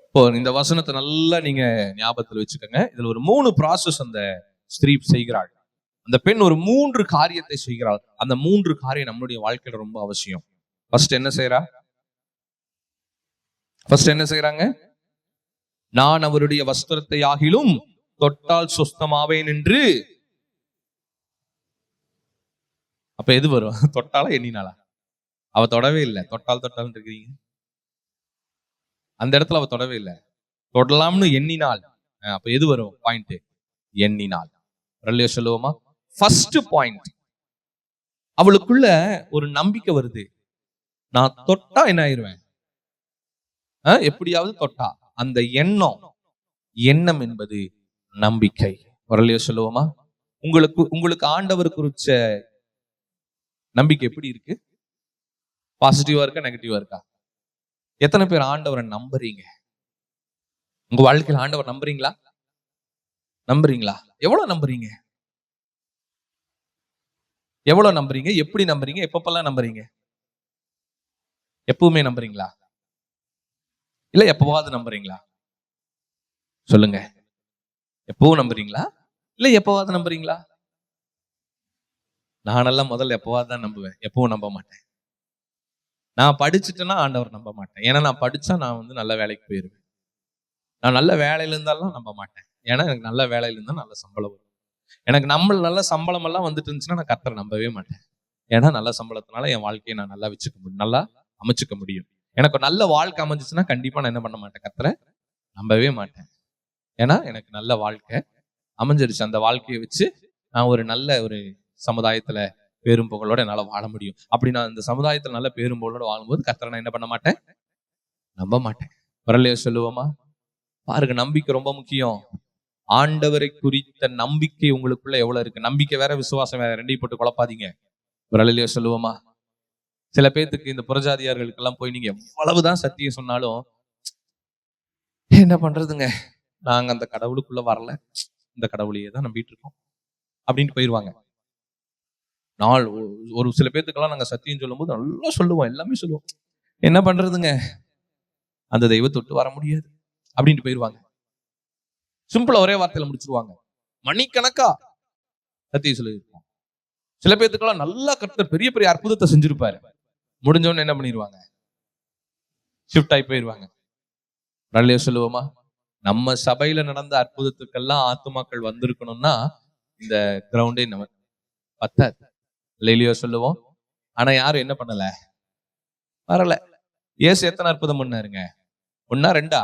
இப்போ இந்த வசனத்தை நல்லா நீங்க ஞாபகத்தில் வச்சுக்கோங்க. இதுல ஒரு 3 ப்ராசஸ் அந்த ஸ்திரீ செய்கிறாள். அந்த பெண் ஒரு 3 காரியத்தை செய்கிறாள். அந்த 3 காரியம் நம்மளுடைய வாழ்க்கையில ரொம்ப அவசியம். ஃபர்ஸ்ட் என்ன செய்யறாங்க? நான் அவருடைய வஸ்திரத்தை ஆகிலும் தொட்டால் சுஸ்தமாவேன் என்று. அப்ப எது வரும்? தொட்டாலா எண்ணினாளா? அவ தொடவே இல்லை. தொட்டால் இருக்கிறீங்க, அந்த இடத்துல அவ தொடவே இல்லை. தொடலாம்னு எண்ணினாள். அப்ப எது வரும்? பாயிண்ட், எண்ணினாள். அல்லேலூயா சொல்லுவோமா? ஃபர்ஸ்ட் பாயிண்ட், அவளுக்குள்ள ஒரு நம்பிக்கை வருது. நான் தொட்டா என்ன ஆயிருவேன்? எப்படியாவது தொட்டா. அந்த எண்ணம் என்பது நம்பிக்கை. அல்லேலூயா சொல்லுவோமா? உங்களுக்கு ஆண்டவர் குறிச்ச நம்பிக்கை எப்படி இருக்கு? பாசிட்டிவா இருக்கா, நெகட்டிவா இருக்கா? எத்தனை பேர் ஆண்டவரை நம்புறீங்க? உங்க வாழ்க்கையில் ஆண்டவர் நம்புறீங்களா? நம்புறீங்களா? எவ்வளவு நம்புறீங்க? எவ்வளவு நம்புறீங்க? எப்படி நம்புறீங்க? எப்பப்பெல்லாம் நம்புறீங்க? எப்பவுமே நம்புறீங்களா? இல்ல எப்பவாவது நம்புறீங்களா? சொல்லுங்க. எப்பவும் நம்புறீங்களா? இல்ல எப்பவாவது நம்புறீங்களா? நானெல்லாம் முதல்ல எப்பவாவது தான் நம்புவேன், எப்பவும் நம்ப மாட்டேன். நான் படிச்சுட்டேன்னா ஆண்டவர் நம்ப மாட்டேன். ஏன்னா நான் படிச்சா நான் நல்ல வேலைக்கு போயிருவேன். நான் நல்ல வேலையில இருந்தாலும் நம்ப மாட்டேன். ஏன்னா எனக்கு நல்ல வேலையில இருந்தா நல்ல சம்பளம் வரும். எனக்கு நல்ல சம்பளம் எல்லாம் வந்துட்டு இருந்துச்சுன்னா நான் கர்த்தரை நம்பவே மாட்டேன். ஏன்னா நல்ல சம்பளத்தினால என் வாழ்க்கையை நான் நல்லா வச்சுக்க முடியும், நல்லா அமைச்சுக்க முடியும். எனக்கு நல்ல வாழ்க்கை அமைஞ்சிச்சுன்னா கண்டிப்பா நான் என்ன பண்ண மாட்டேன், கர்த்தரை நம்பவே மாட்டேன். ஏன்னா எனக்கு நல்ல வாழ்க்கை அமைஞ்சிருச்சு. அந்த வாழ்க்கையை வச்சு நான் ஒரு சமுதாயத்துல பேரும் புகழோட என்னால வாழ முடியும். அப்படி நான் இந்த சமுதாயத்துல நல்ல பேரும் புகழோட வாழும்போது கர்த்தரை நான் என்ன பண்ண மாட்டேன், நம்ப மாட்டேன். வரலையா சொல்லுவோமா? பாருங்க, நம்பிக்கை ரொம்ப முக்கியம். ஆண்டவரை குறித்த நம்பிக்கை உங்களுக்குள்ள எவ்வளவு இருக்கு? நம்பிக்கை வேற, விசுவாசம் வேற, ரெண்டையும் போட்டு குழப்பாதீங்க. வரலையா சொல்லுவோமா? சில பேர்த்துக்கு இந்த புறஜாதியார்களுக்கெல்லாம் போய் நீங்க எவ்வளவுதான் சத்தியம் சொன்னாலும் என்ன பண்றதுங்க, நாங்க அந்த கடவுளுக்குள்ள வரல, இந்த கடவுளையே தான் நம்பிட்டு இருக்கோம் அப்படின்ட்டு போயிருவாங்க. ஒரு சில பேர்த்துக்கெல்லாம் நாங்க சத்தியம் சொல்லும் போது நல்லா சொல்லுவோம், எல்லாமே சொல்லுவோம். என்ன பண்றதுங்க, அந்த தெய்வத்தை விட்டு வர முடியாது அப்படின்ட்டு போயிருவாங்க. சிம்பிளா ஒரே வார்த்தையில முடிச்சிருவாங்க. மணிக்கணக்கா சத்தியம் சொல்லியிருப்போம். சில பேர்த்துக்கெல்லாம் நல்லா கர்த்தர் பெரிய பெரிய அற்புதத்தை செஞ்சிருப்பாரு. முடிஞ்சவொன்னு என்ன பண்ணிடுவாங்க, ஷிஃப்ட் ஆகி போயிருவாங்க. நல்லையா சொல்லுவோமா? நம்ம சபையில நடந்த அற்புதத்துக்கெல்லாம் ஆத்துமாக்கள் வந்திருக்கணும்னா இந்த கிரவுண்டே நம்ம பத்தாது. இல்லையா சொல்லுவோம். ஆனா யாரும் என்ன பண்ணல, வரல. இயேசு எத்தனை அற்புதம் பண்ணாருங்க? ஒன்னா ரெண்டா?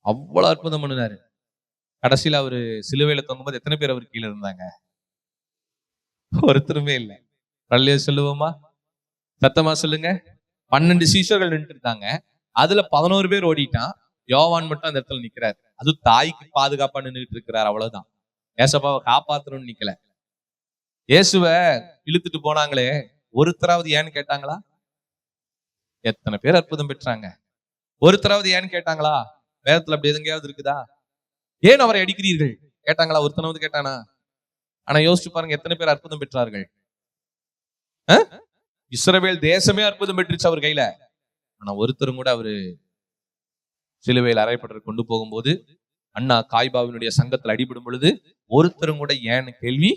அவ்வளவு அற்புதம் பண்ணினாரு. கடைசியில அவரு சிலுவையில தொங்கும்போது எத்தனை பேர் அவர் கீழே இருந்தாங்க? ஒருத்தருமே இல்லை. நல்லையா சொல்லுவோமா? சத்தமா சொல்லுங்க. 12 சீஷர்கள் நின்று இருந்தாங்க. அதுல 11 பேர் ஓடிட்டான். யோவான் மட்டும் அந்த இடத்துல நிக்கிறார். அது தாய்க்கு பாதுகாப்பா நின்றுட்டு இருக்கிறார், அவ்வளவுதான். ஏசப்பாவை காப்பாத்தணும்னு நிக்கல. இயேசுவ இழுத்துட்டு போனாங்களே, ஒருத்தராவது ஏன்னு கேட்டாங்களா? எத்தனை பேர் அற்புதம் பெற்றாங்க, ஒருத்தராவது ஏன்னு கேட்டாங்களா? வேதத்துல அப்படி எதுங்கையாவது இருக்குதா? ஏன் அவரை அடிக்கிறீர்கள் கேட்டாங்களா? ஒருத்தனாவது கேட்டானா? ஆனா யோசிச்சு பாருங்க, எத்தனை பேர் அற்புதம் பெற்றார்கள். இஸ்ரவேல் தேசமே அற்புதம் பெற்றுச்சு அவர் கையில. ஆனா ஒருத்தரும் கூட அவரு சிலுவையில் அறையப்பட்டு கொண்டு போகும்போது, அண்ணா காய்பாவினுடைய சங்கத்துல அடிபடும் பொழுது ஒருத்தரும் கூட ஏன்னு கேள்வி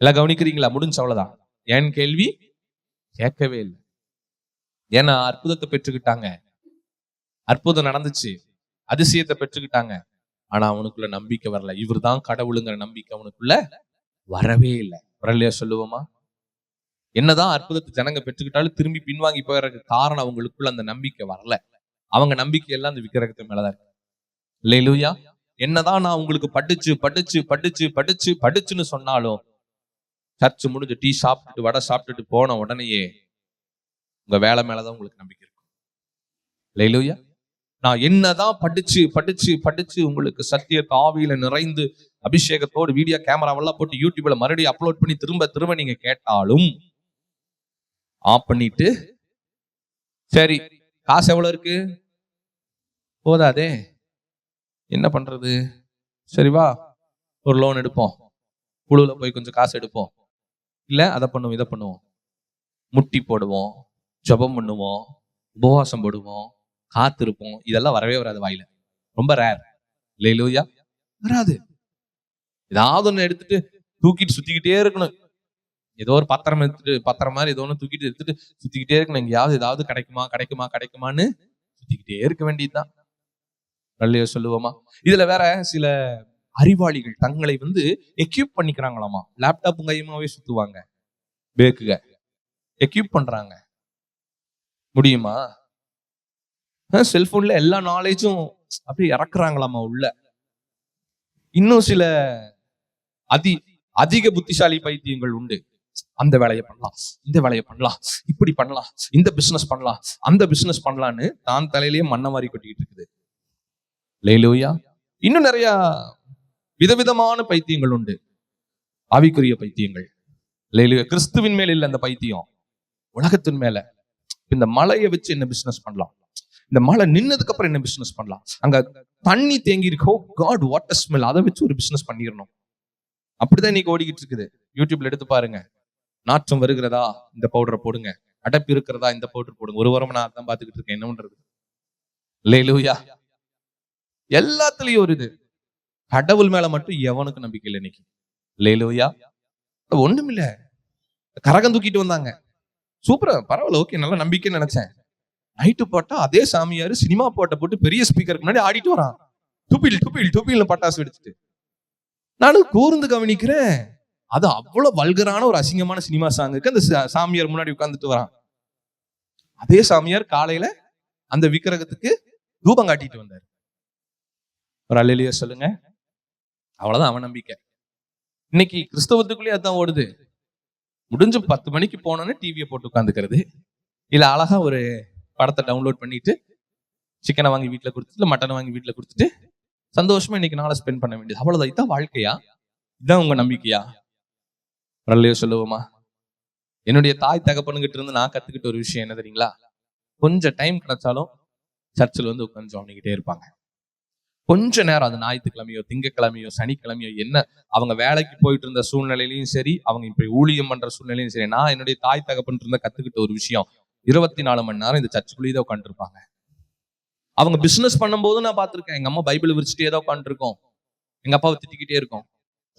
எல்லாம் கவனிக்கிறீங்களா? முடிஞ்சு, அவ்வளவுதான். ஏன் கேள்வி கேட்கவே இல்லை. ஏன்னா அற்புதத்தை பெற்றுக்கிட்டாங்க, அற்புதம் நடந்துச்சு, அதிசயத்தை பெற்றுக்கிட்டாங்க. ஆனா அவனுக்குள்ள நம்பிக்கை வரல. இவர் தான் கடவுளுங்கிற நம்பிக்கை அவனுக்குள்ள வரவே இல்லை. வரலையா சொல்லுவோமா? என்னதான் அற்புதத்தை ஜனங்க பெற்றுக்கிட்டாலும் திரும்பி பின்வாங்கி போயிடறதுக்கு காரணம் அவங்களுக்குள்ள அந்த நம்பிக்கை வரல. அவங்க நம்பிக்கை எல்லாம் அந்த விக்கிரகத்து மேலதான் இருக்கு. அல்லேலூயா. என்னதான் நான் உங்களுக்கு படிச்சு படிச்சு படிச்சு படிச்சு படிச்சுன்னு சொன்னாலும், சர்ச்சு முடிஞ்சு டீ சாப்பிட்டுட்டு வடை சாப்பிட்டுட்டு போன உடனேயே உங்க வேலை மேலதான் உங்களுக்கு நம்பிக்கை இருக்கும். அல்லேலூயா. நான் என்னதான் படிச்சு படிச்சு படிச்சு உங்களுக்கு சத்தியத்தை ஆவியில நிறைந்து அபிஷேகத்தோடு வீடியோ கேமராவெல்லாம் போட்டு யூடியூப்ல மறுபடியும் அப்லோட் பண்ணி திரும்ப திரும்ப நீங்க கேட்டாலும் ஆஃப் பண்ணிட்டு, சரி காசு எவ்வளவு இருக்கு, போதாதே, என்ன பண்றது, சரி வா ஒரு லோன் எடுப்போம், குழுல போய் கொஞ்சம் காசு எடுப்போம், இல்ல அதை பண்ணுவோம் இதை பண்ணுவோம், முட்டி போடுவோம், ஜெபம் பண்ணுவோம், உபவாசம் போடுவோம், காத்திருப்போம். இதெல்லாம் வரவே வராது வாயில. ரொம்ப ரேர். அல்லேலூயா. வராது. ஏதாவது ஒண்ணு எடுத்துட்டு தூக்கிட்டு சுத்திக்கிட்டே இருக்கணும். ஏதோ ஒரு பத்திரம் எடுத்துட்டு, பத்திரம் மாதிரி ஏதோ ஒண்ணு தூக்கிட்டு எடுத்துட்டு சுத்திக்கிட்டே இருக்கணும். எங்கேயாவது ஏதாவது கிடைக்குமா கிடைக்குமா கிடைக்குமான்னு சுத்திக்கிட்டே இருக்க வேண்டியதுதான். நல்லையா சொல்லுவோமா? இதுல வேற சில அறிவாளிகள் தங்களை எக்யூப் பண்ணிக்கிறாங்களாமா. லேப்டாப் கையுமாவே சுத்துவாங்க, பேக்குக எக்யூப் பண்றாங்க. முடியுமா? செல்போன்ல எல்லா நாலேஜும் அப்படியே இறக்குறாங்களாமா உள்ள. இன்னும் சில அதிக புத்திசாலி பைத்தியங்கள் உண்டு. அந்த வேலையை பண்ணலாம், இந்த வேலையை பண்ணலாம், இப்படி பண்ணலாம், இந்த பிசினஸ் பண்ணலாம், அந்த பிசினஸ் பண்ணலான்னு தான் தலையிலேயே மண்ணை மாறி கொட்டிக்கிட்டு இருக்குது. அல்லேலூயா. இன்னும் நிறைய விதவிதமான பைத்தியங்கள் உண்டு, ஆவிக்குரிய பைத்தியங்கள். அல்லேலூயா. கிறிஸ்துவின் மேல இல்ல அந்த பைத்தியம், உலகத்தின் மேல. இந்த மலையை வச்சு என்ன பிசினஸ் பண்ணலாம், இந்த மழை நின்னதுக்கு அப்புறம் என்ன பிசினஸ் பண்ணலாம், அங்க தண்ணி தேங்கி இருக்கோ, காட் வாட்டர் ஸ்மெல், அதை வச்சு ஒரு பிசினஸ் பண்ணிடணும். அப்படிதான் இன்னைக்கு ஓடிக்கிட்டு இருக்குது. யூடியூப்ல எடுத்து பாருங்க. நாற்றம் வருகிறதா, இந்த பவுடரை போடுங்க. அடைப்பு இருக்கிறதா, இந்த பவுடர் போடுங்க. ஒரு வாரம் நான் அதான் பாத்துக்கிட்டு இருக்கேன். என்ன பண்றது? அல்லேலூயா. எல்லாத்துலயும் ஒரு இது. கடவுள் மேல மட்டும் எவனுக்கு நம்பிக்கை இல்லை இன்னைக்கு. அல்லேலூயா. ஒண்ணுமில்ல, கரகம் தூக்கிட்டு வந்தாங்க. சூப்பரா, பரவாயில்ல, ஓகே, நல்ல நம்பிக்கைன்னு நினைச்சேன். நைட்டு போட்டா அதே சாமியாரு சினிமா போட்ட போட்டு பெரிய ஸ்பீக்கருக்கு முன்னாடி ஆடிட்டு வரான். துப்பில் துப்பில் துப்பில் பட்டாசு வெடிச்சுட்டு. நானும் கூர்ந்து கவனிக்கிறேன். அது அவ்வளவு வல்கரான ஒரு அசிங்கமான சினிமா சாங்குக்கு அந்த சாமியார் முன்னாடி உட்கார்ந்துட்டு வரான். அதே சாமியார் காலையில அந்த விக்கிரகத்துக்கு தூபம் காட்டிட்டு வந்தார். ஒரு அல்லேலூயா சொல்லுங்க. அவ்வளவுதான் அவன் நம்பிக்கை. இன்னைக்கு கிறிஸ்தவத்துக்குள்ளேயே அதான் ஓடுது. முடிஞ்சு 10 மணிக்கு போனோன்னு டிவியை போட்டு உட்காந்துக்கிறது, இல்ல அழகா ஒரு படத்தை டவுன்லோட் பண்ணிட்டு சிக்கனை வாங்கி வீட்டுல கொடுத்துட்டு, இல்ல மட்டனை வாங்கி வீட்டுல கொடுத்துட்டு சந்தோஷமா இன்னைக்கு நாளை ஸ்பெண்ட் பண்ண வேண்டியது. அவ்வளவுதான். இதான் வாழ்க்கையா? இதான் உங்க நம்பிக்கையா? அல்லேலூயா சொல்லுவோமா? என்னுடைய தாய் தகப்பனுங்கிட்ட இருந்து நான் கத்துக்கிட்ட ஒரு விஷயம் என்ன தெரியுங்களா? கொஞ்சம் டைம் கிடைச்சாலும் சர்ச்சில் வந்து உட்காந்து ஜாமிக்கிட்டே இருப்பாங்க. கொஞ்ச நேரம், அது ஞாயிற்றுக்கிழமையோ திங்கக்கிழமையோ சனிக்கிழமையோ, என்ன அவங்க வேலைக்கு போயிட்டு இருந்த சூழ்நிலையிலையும் சரி, அவங்க இப்ப ஊழியம் பண்ற சூழ்நிலையும் சரி, நான் என்னுடைய தாய் தகப்பன் இருந்த கத்துக்கிட்ட ஒரு விஷயம், 24 மணி நேரம் இந்த சர்ச்சுக்குள்ளேயே தான் உட்காந்து இருப்பாங்க. அவங்க பிசினஸ் பண்ணும் போது நான் பார்த்திருக்கேன். எங்க அம்மா பைபிள் விரிச்சுட்டே தான் உட்காந்து இருக்கோம். எங்க அப்பாவை திட்டிக்கிட்டே இருக்கோம்.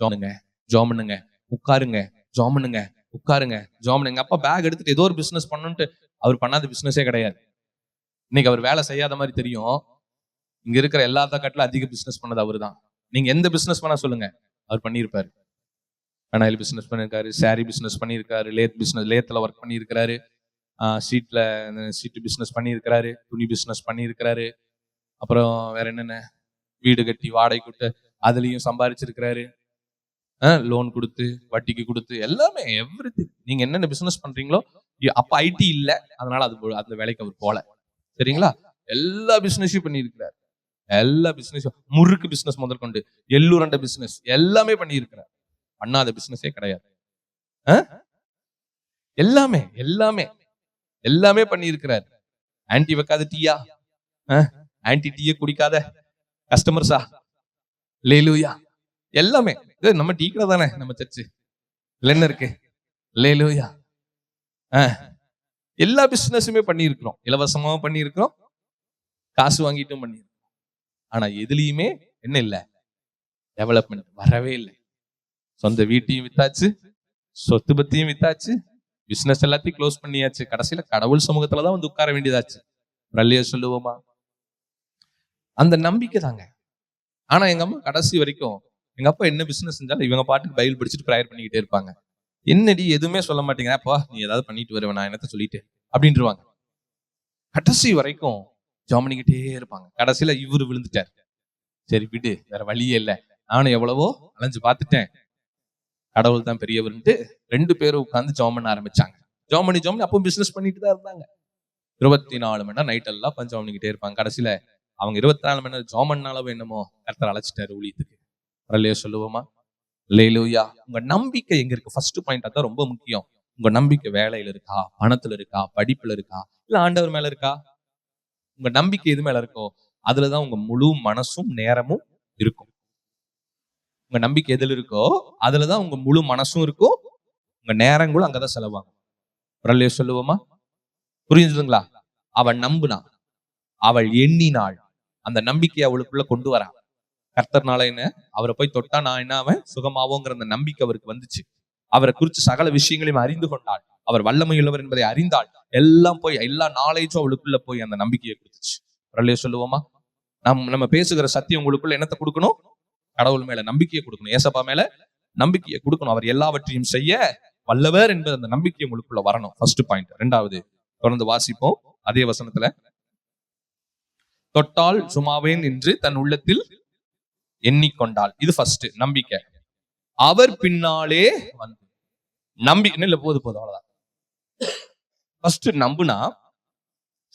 ஜாமுங்க, ஜாமுனுங்க, உட்காருங்க, ஜாமுனுங்க, உட்காருங்க, ஜாமுனுங்க. எங்க அப்பா பேக் எடுத்துட்டு ஏதோ ஒரு பிசினஸ் பண்ணணும்ட்டு, அவர் பண்ணாத பிசினஸே கிடையாது. இன்னைக்கு அவர் வேலை செய்யாத மாதிரி தெரியும். இங்க இருக்கிற எல்லா தக்கட்டிலும் அதிக பிசினஸ் பண்ணது அவரு தான். நீங்க எந்த பிசினஸ் பண்ணா சொல்லுங்க, அவர் பண்ணியிருப்பாரு. பெனாயில் பிசினஸ் பண்ணியிருக்காரு, சாரி பிசினஸ் பண்ணியிருக்காரு, லேத்துல ஒர்க் பண்ணியிருக்கிறாரு, சீட்டு பிசினஸ் பண்ணியிருக்கிறாரு, துணி பிசினஸ் பண்ணியிருக்கிறாரு, அப்புறம் வேற என்னென்ன, வீடு கட்டி வாடகை கொடுத்து அதுலயும் சம்பாதிச்சிருக்கிறாரு, லோன் கொடுத்து வட்டிக்கு கொடுத்து, எல்லாமே எவ்ரிதிங். நீங்க என்னென்ன பிசினஸ் பண்றீங்களோ, அப்ப ஐடி இல்ல, அதனால அந்த வேலைக்கு அவர் போல. சரிங்களா? எல்லா பிசினஸையும் பண்ணியிருக்கிறார். எல்லா பிசினஸும், முறுக்கு பிசினஸ் முதற்கொண்டு எள்ளுரண்ட பிசினஸ் எல்லாமே பண்ணியிருக்கிறார். பண்ணாத பிசினஸே கிடையாது. எல்லாமே எல்லாமே எல்லாமே பண்ணியிருக்கிறார். ஆன்டி வைக்காத டீயா, ஆன்டி டீயை குடிக்காத கஸ்டமர்ஸா, அல்லேலூயா. எல்லாமே நம்ம டீ கடை தானே நம்ம சர்ச்சு, என்ன இருக்கு, அல்லேலூயா. எல்லா பிசினஸுமே பண்ணியிருக்கிறோம். இலவசமாவும் பண்ணியிருக்கிறோம், காசு வாங்கிட்டும் பண்ணியிருக்கோம். ஆனா எதுலயுமே என்ன இல்ல, டெவலப்மெண்ட் வரவே இல்லை. சொந்த வீட்டையும் வித்தாச்சு, சொத்து பத்தியும் வித்தாச்சு, பிசினஸ் எல்லாத்தையும் க்ளோஸ் பண்ணியாச்சு. கடைசியில கடவுள் சமூகத்துலதான் வந்து உட்கார வேண்டியதாச்சு. அல்லேலூயா சொல்லுவோமா? அந்த நம்பிக்கை தாங்க. ஆனா எங்க அம்மா கடைசி வரைக்கும், எங்க அப்பா என்ன பிசினஸ் செஞ்சாலும் இவங்க பாட்டுக்கு பைபிள் படிச்சுட்டு ப்ரேயர் பண்ணிக்கிட்டே இருப்பாங்க. என்னடி எதுவுமே சொல்ல மாட்டேங்க, அப்பா நீ ஏதாவது பண்ணிட்டு வருவேன், நான் என்னத்த சொல்லிட்டு அப்படின்ட்டுருவாங்க. கடைசி வரைக்கும் ஜாம் பண்ணிக்கிட்டே இருப்பாங்க. கடைசியில இவரு விழுந்துட்டார். சரி விடு, வேற வழியே இல்லை, நானும் எவ்வளவோ அலைஞ்சு பார்த்துட்டேன், கடவுள் தான் பெரியவர்ன்ட்டு 2 பேரும் உட்காந்து ஜாம் பண்ண ஆரம்பிச்சாங்க. ஜாம் பண்ணி அப்போ பிசினஸ் பண்ணிட்டு தான் இருந்தாங்க. 24 மணி நேரம் நைட் எல்லாம் உட்காந்து ஜாம் பண்ணிக்கிட்டே இருப்பாங்க. கடைசியில அவங்க 24 மணி நேரம் ஜாம் பண்ணாலும் என்னமோ கர்த்தர் அழைச்சிட்டாரு ஊழியத்துக்கு. அல்லேலூயா சொல்லுவோமா? அல்லேலூயா. உங்க நம்பிக்கை எங்க இருக்கு? ஃபர்ஸ்ட் பாயிண்ட் அதான் ரொம்ப முக்கியம். உங்க நம்பிக்கை வேலையில இருக்கா, பணத்துல இருக்கா, படிப்புல இருக்கா, இல்ல ஆண்டவர் மேல இருக்கா? உங்க நம்பிக்கை எது மேல இருக்கோ அதுலதான் உங்க முழு மனசும் நேரமும் இருக்கும். உங்க நம்பிக்கை எதுல இருக்கோ அதுலதான் உங்க முழு மனசும் இருக்கும், உங்க நேரங்களும் அங்கதான் செலவாகும். அல்லேலூயா சொல்லுவோமா? புரிஞ்சுதுங்களா? அவள் நம்புனா, அவள் எண்ணினாள், அந்த நம்பிக்கையை அவளுக்குள்ள கொண்டு வரா. கர்த்தர்னால என்ன, அவரை போய் தொட்டா நான் என்ன அவன் சுகமாவோங்கிற அந்த நம்பிக்கை அவருக்கு வந்துச்சு. அவரை குறித்து சகல விஷயங்களையும் அறிந்து கொண்டாள். அவர் வல்லமையுள்ளவர் என்பதை அறிந்தாள். எல்லாம் போய் எல்லா நாலேஜும் அவளுக்குள்ள போய் அந்த நம்பிக்கையை கொடுத்துச்சு. அல்லேலூயா சொல்லுவோமா? நம்ம பேசுகிற சத்தியம் உங்களுக்குள்ள என்னத்தை கொடுக்கணும்? கடவுள் மேல நம்பிக்கையை கொடுக்கணும், ஏசப்பா மேல நம்பிக்கையை கொடுக்கணும். அவர் எல்லாவற்றையும் செய்ய வல்லவர் என்பது அந்த நம்பிக்கை உங்களுக்குள்ள வரணும். First point. 2வது தொடர்ந்து வாசிப்போம் அதே வசனத்துல. தொட்டால் சும்மாவேன் என்று தன் உள்ளத்தில் எண்ணிக்கொண்டாள். இது ஃபர்ஸ்ட் நம்பிக்கை. அவர் பின்னாலே வந்து நம்பிக்கை இல்ல, போதும் அவ்வளவுதான். ஃபர்ஸ்ட் நம்புனா,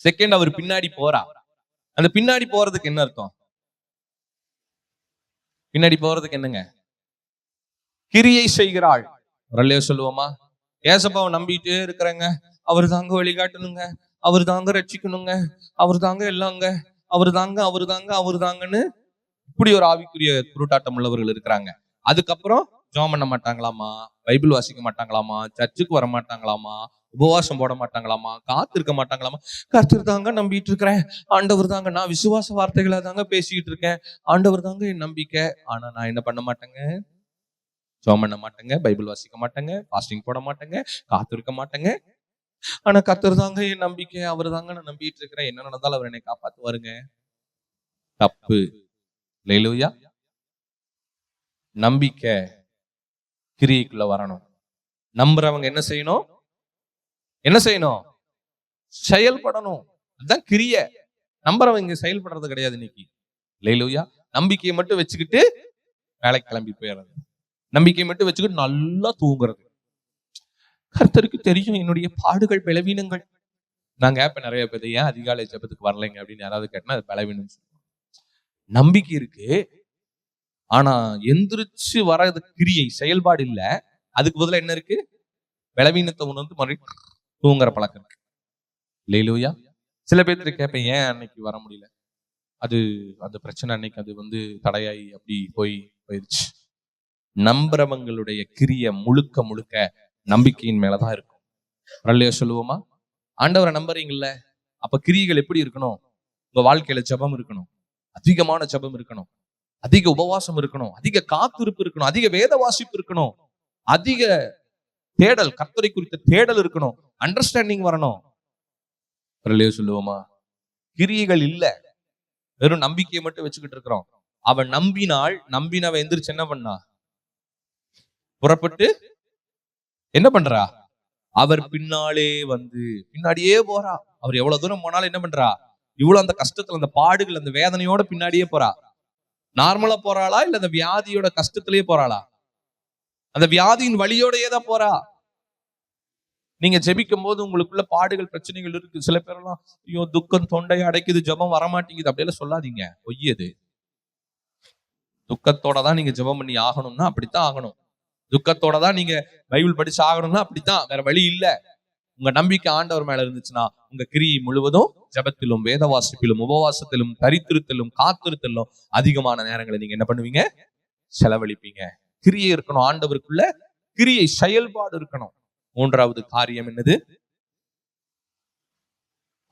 செகண்ட் அவர் பின்னாடி போறா. அந்த பின்னாடி போறதுக்கு என்ன அர்த்தம்? பின்னாடி போறதுக்கு என்னங்க? கிரியை செய்கிறாள். அல்லேலூயா சொல்லுவோமா? ஏசப்பாவை நம்பிட்டே இருக்கிறேங்க, அவரு தாங்க வழிகாட்டணுங்க, அவரு தாங்க ரட்சிக்கணுங்க, அவரு தாங்க எல்லாங்க, அவரு தாங்கன்னு இப்படி ஒரு ஆவிக்குரிய குருட்டாட்டம் உள்ளவர்கள் இருக்கிறாங்க. அதுக்கப்புறம் ஜெபம் பண்ண மாட்டாங்களாமா, பைபிள் வாசிக்க மாட்டாங்களாமா, சர்ச்சுக்கு வர மாட்டாங்களாமா, உபவாசம் போட மாட்டாங்களாமா, காத்திருக்க மாட்டாங்களாமா. கர்த்தர் தாங்க நம்பிட்டு இருக்கிறேன், ஆண்டவர் தாங்க, நான் விசுவாச வார்த்தைகளை தாங்க பேசிக்கிட்டு இருக்கேன், ஆண்டவர் தாங்க என் நம்பிக்கை. ஆனா நான் என்ன பண்ண மாட்டேங்க, ஜெபம் பண்ண மாட்டேங்க, பைபிள் வாசிக்க மாட்டேங்க, ஃபாஸ்டிங் போட மாட்டேங்க, காத்திருக்க மாட்டேங்க. ஆனா கர்த்தர் தாங்க என் நம்பிக்கை, அவர் தாங்க நான் நம்பிட்டு இருக்கிறேன், என்ன நடந்தாலும் அவர் என்னை காப்பாத்துவாருங்க. தப்பு. அல்லேலூயா. நம்பிக்கை கிரியைக்குள்ள வரணும். நம்புறவங்க என்ன செய்யணும், என்ன செய்யணும், செயல்படணும். அதுதான் கிரியை. நம்புறவங்க செயல்படுறது கிடையாது இன்னைக்கு. அல்லேலூயா. நம்பிக்கையை மட்டும் வச்சுக்கிட்டு வேலைக்கு கிளம்பி போயிடுறது, நம்பிக்கையை மட்டும் வச்சுக்கிட்டு நல்லா தூங்குறது. கர்த்தருக்கு தெரியும் என்னுடைய பாடுகள் பலவீனங்கள். நான் கேட்பேன் நிறைய பேர், ஏன் அதிகாலை ஜெபத்துக்கு வரலைங்க அப்படின்னு யாராவது கேட்டா அது பலவீனம். நம்பிக்கை இருக்கு, ஆனா எந்திரிச்சு வர்றது கிரியை செயல்பாடு இல்ல. அதுக்கு பதிலா என்ன இருக்கு, பலவீனத்தை உணர்ந்து மறுபடியும் தூங்குற பழக்கம் இருக்கு. அல்லேலூயா. சில பேர்த்து கேட்பேன், ஏன் அன்னைக்கு வர முடியல, அது அந்த பிரச்சனை அன்னைக்கு அது தடையாயி அப்படி போயிடுச்சு. நம்புறவங்களுடைய கிரியை முழுக்க முழுக்க நம்பிக்கையின் மேலதான் இருக்கும். அல்லேலூயா சொல்லுவோமா? ஆண்டவரை நம்புறீங்கல்ல, அப்ப கிரியைகள் எப்படி இருக்கணும்? உங்க வாழ்க்கையில ஜெபம் இருக்கணும், அதிகமான ஜெபம் இருக்கணும், அதிக உபவாசம் இருக்கணும், அதிக காத்திருப்பு இருக்கணும், அதிக வேத வாசிப்பு இருக்கணும், அதிக தேடல், கர்த்தரை குறித்த தேடல் இருக்கணும், அண்டர்ஸ்டாண்டிங் வரணும். சொல்லுவோமா? கிரியைகள் இல்ல, வெறும் நம்பிக்கையை மட்டும் வச்சுக்கிட்டு இருக்கிறோம். அவன் நம்பினவன் எந்திரிச்சு என்ன பண்ணா, புறப்பட்டு என்ன பண்றா, அவர் பின்னாடியே போறா. அவர் எவ்வளவு தூரம் போனாலும் என்ன பண்றா, இவ்வளவு அந்த கஷ்டத்துல, அந்த பாடுகள், அந்த வேதனையோட பின்னாடியே போறா. நார்மலா போறாளா, இல்ல அந்த வியாதியோட கஷ்டத்திலேயே போறாளா? அந்த வியாதியின் வழியோடயே தான் போறா. நீங்க ஜெபிக்கும் போது உங்களுக்குள்ள பாடுகள், பிரச்சனைகள் இருக்கு. சில பேரெல்லாம், ஐயோ துக்கம் தொண்டையை அடைக்குது, ஜெபம் வரமாட்டேங்குது, அப்படியெல்லாம் சொல்லாதீங்க, பொய்யது. துக்கத்தோட தான் நீங்க ஜெபம் பண்ணி ஆகணும்னா அப்படித்தான் ஆகணும். துக்கத்தோட தான் நீங்க பைபிள் படிச்சு ஆகணும்னா அப்படித்தான், வேற வழி இல்ல. உங்க நம்பிக்கை ஆண்டவர் மேல இருந்துச்சுன்னா உங்க கிரியை முழுவதும் ஜெபத்திலும், வேத வாசிப்பிலும், உபவாசத்திலும், தரித்திருத்தலும், காத்திருத்தலும் அதிகமான நேரங்களை நீங்க என்ன பண்ணுவீங்க, செலவழிப்பீங்க. கிரியை இருக்கணும், ஆண்டவருக்குள்ள கிரியை செயல்பாடு இருக்கணும். மூன்றாவது காரியம் என்னது,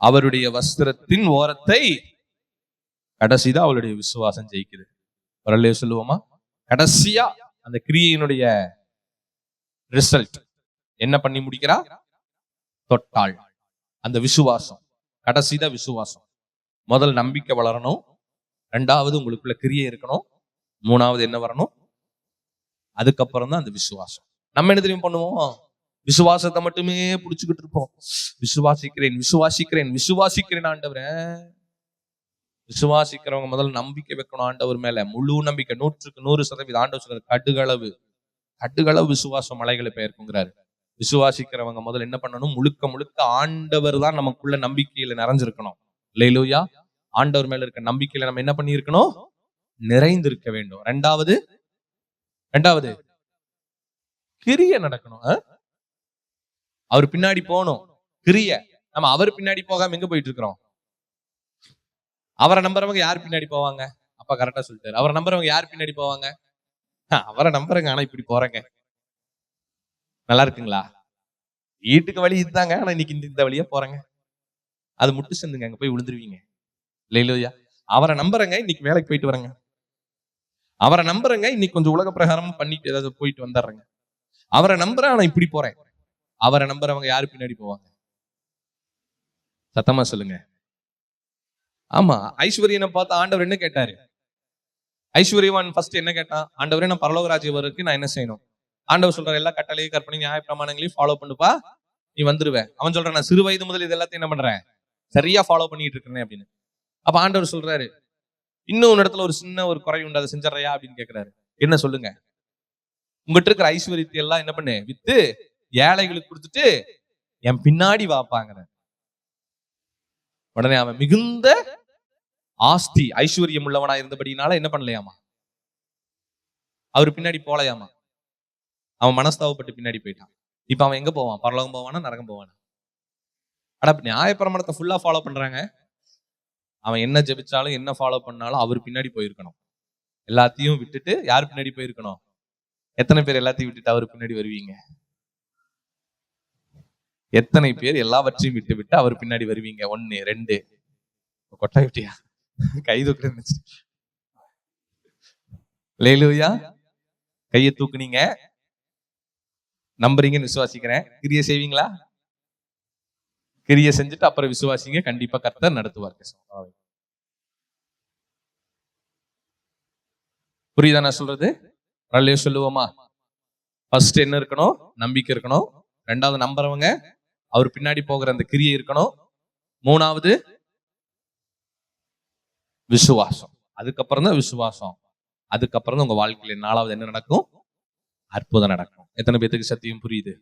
அவருடைய வஸ்திரத்தின் ஓரத்தை கடைசிதான் அவளுடைய விசுவாசம் ஜெயிக்குது. வரலையே சொல்லுவோமா? கடைசியா அந்த கிரியையினுடைய ரிசல்ட் என்ன பண்ணி முடிக்கிறா, தொட்டாள். அந்த விசுவாசம் கடைசிதான் விசுவாசம். முதல் நம்பிக்கை வளரணும், ரெண்டாவது உங்களுக்குள்ள கிரியை இருக்கணும், மூணாவது என்ன வரணும், அதுக்கப்புறம் தான் அந்த விசுவாசம். நம்ம என்ன தெரியும் பண்ணுவோம், விசுவாசத்தை மட்டுமே புடிச்சுக்கிட்டு இருப்போம். விசுவாசிக்கிறேன் ஆண்டவரே. விசுவாசிக்கிறவங்க முதல்ல நம்பிக்கை வைக்கணும் ஆண்டவர் மேல, முழு நம்பிக்கை, 100% ஆண்டவர் சொல்றாரு, கடுகளவு விசுவாசம் மலைகளை பெயர்க்குங்கிறாரு. விசுவாசிக்கிறவங்க முதல்ல என்ன பண்ணணும், முழுக்க முழுக்க ஆண்டவர் தான் நமக்குள்ள நம்பிக்கையில நிறைஞ்சிருக்கணும். அல்லேலூயா. ஆண்டவர் மேல இருக்க நம்பிக்கையில நம்ம என்ன பண்ணி இருக்கணும், நிறைந்திருக்க வேண்டும். ரெண்டாவது கிரியை நடக்கணும். அவர் பின்னாடி போகணும், கிரியை. நம்ம அவர் பின்னாடி போகாம எங்க போயிட்டு இருக்கிறோம்? அவரை நம்புறவங்க யார் பின்னாடி போவாங்க? அப்பா கரெக்டா சொல்லிட்டாரு. அவரை நம்புறவங்க யார் பின்னாடி போவாங்க? அவரை நம்புறேங்க, ஆனா இப்படி போறேங்க. நல்லா இருக்குங்களா? வீட்டுக்கு வழி இதுதாங்க, ஆனா இன்னைக்கு இந்த வழியா போறேங்க, அது முட்டு சேர்ந்துங்க, அங்க போய் விழுந்துருவீங்க. இல்லையா? அவரை நம்புறேங்க, இன்னைக்கு வேலைக்கு போயிட்டு வரேங்க. அவரை நம்புறேங்க, இன்னைக்கு கொஞ்சம் உலக பிரகாரம் பண்ணிட்டு ஏதாவது போயிட்டு வந்துடுறேங்க. அவரை நம்புறேன், ஆனா இப்படி போறேன். அவரை நம்புறவங்க யாரு பின்னாடி போவாங்க? சத்தமா சொல்லுங்க. ஆமா, ஐஸ்வர்யனை பார்த்து ஆண்டவர் என்ன கேட்டாரு? ஐஸ்வர்யவான் ஃபர்ஸ்ட் என்ன கேட்டான்? ஆண்டவரே, நான் பரலோக ராஜ்யம் வரைக்கும் நான் என்ன செய்யணும்? ஆண்டவர் சொல்றாரு, எல்லா கட்டளையும், கற்பனை, நியாய பிரமாணங்களையும் ஃபாலோ பண்ணுப்பா, நீ வந்துருவேன். அவன் சொல்றான், நான் சிறு வயது முதல் இது எல்லாத்தையும் என்ன பண்றேன், சரியா ஃபாலோ பண்ணிட்டு இருக்கேன் அப்படின்னு. அப்ப ஆண்டவர் சொல்றாரு, இன்னும் இடத்துல ஒரு சின்ன ஒரு குறை உண்டு, அதை செஞ்சிடறியா அப்படின்னு கேட்கிறாரு. என்ன சொல்லுங்க? உங்ககிட்ட இருக்கிற ஐஸ்வர்யத்தை எல்லாம் என்ன பண்ணு, வித்து ஏழைகளுக்கு கொடுத்துட்டு என் பின்னாடி வாப்பாங்க. உடனே அவன் மிகுந்த ஆஸ்தி ஐஸ்வர்யம் உள்ளவனா இருந்தபடினால என்ன பண்ணலையாமா, அவரு பின்னாடி போலையாமா. அவன் மனஸ்தாவப்பட்டு பின்னாடி போயிட்டான். இப்ப அவன் எங்க போவான்? பரலோகம் போவானா, நரகம் போவானா? ஆனா நியாயப்பிரமாணத்தை ஃபுல்லா ஃபாலோ பண்றாங்க. அவன் என்ன ஜெபிச்சாலும் என்ன ஃபாலோ பண்ணாலும் அவர் பின்னாடி போயிருக்கணும். எல்லாத்தையும் விட்டுட்டு யார் பின்னாடி போயிருக்கணும்? எத்தனை பேர் எல்லாத்தையும் விட்டுட்டு அவர் பின்னாடி வருவீங்க? எத்தனை பேர் எல்லாவற்றையும் விட்டு விட்டு அவர் பின்னாடி வருவீங்க? 1 2 கொட்டாய் விட்டியா? கை தூக்குறேன். அல்லேலூயா. கையை தூக்குனீங்க, நம்புறீங்கன்னு விசுவாசிக்கிறேன். கிரியை செய்வீங்களா? கிரியை செஞ்சுட்டு அப்புறம் விசுவாசிங்க, கண்டிப்பா கர்த்தர் நடத்துவார். புரியுதா நான் சொல்றது? பரவாயில்லையோ சொல்லுவோமா? ஃபர்ஸ்ட் என்ன இருக்கணும்? நம்பிக்கை இருக்கணும். 2வது நம்புறவங்க அவர் பின்னாடி போகிற அந்த கிரியை இருக்கணும். 3வது விசுவாசம். அதுக்கப்புறம் தான் விசுவாசம். அதுக்கப்புறம் தான் உங்க வாழ்க்கையில 4வது என்ன நடக்கும்? அற்புதம் நடக்கும். எத்தனை பேத்துக்கு சத்தியம் புரியுது?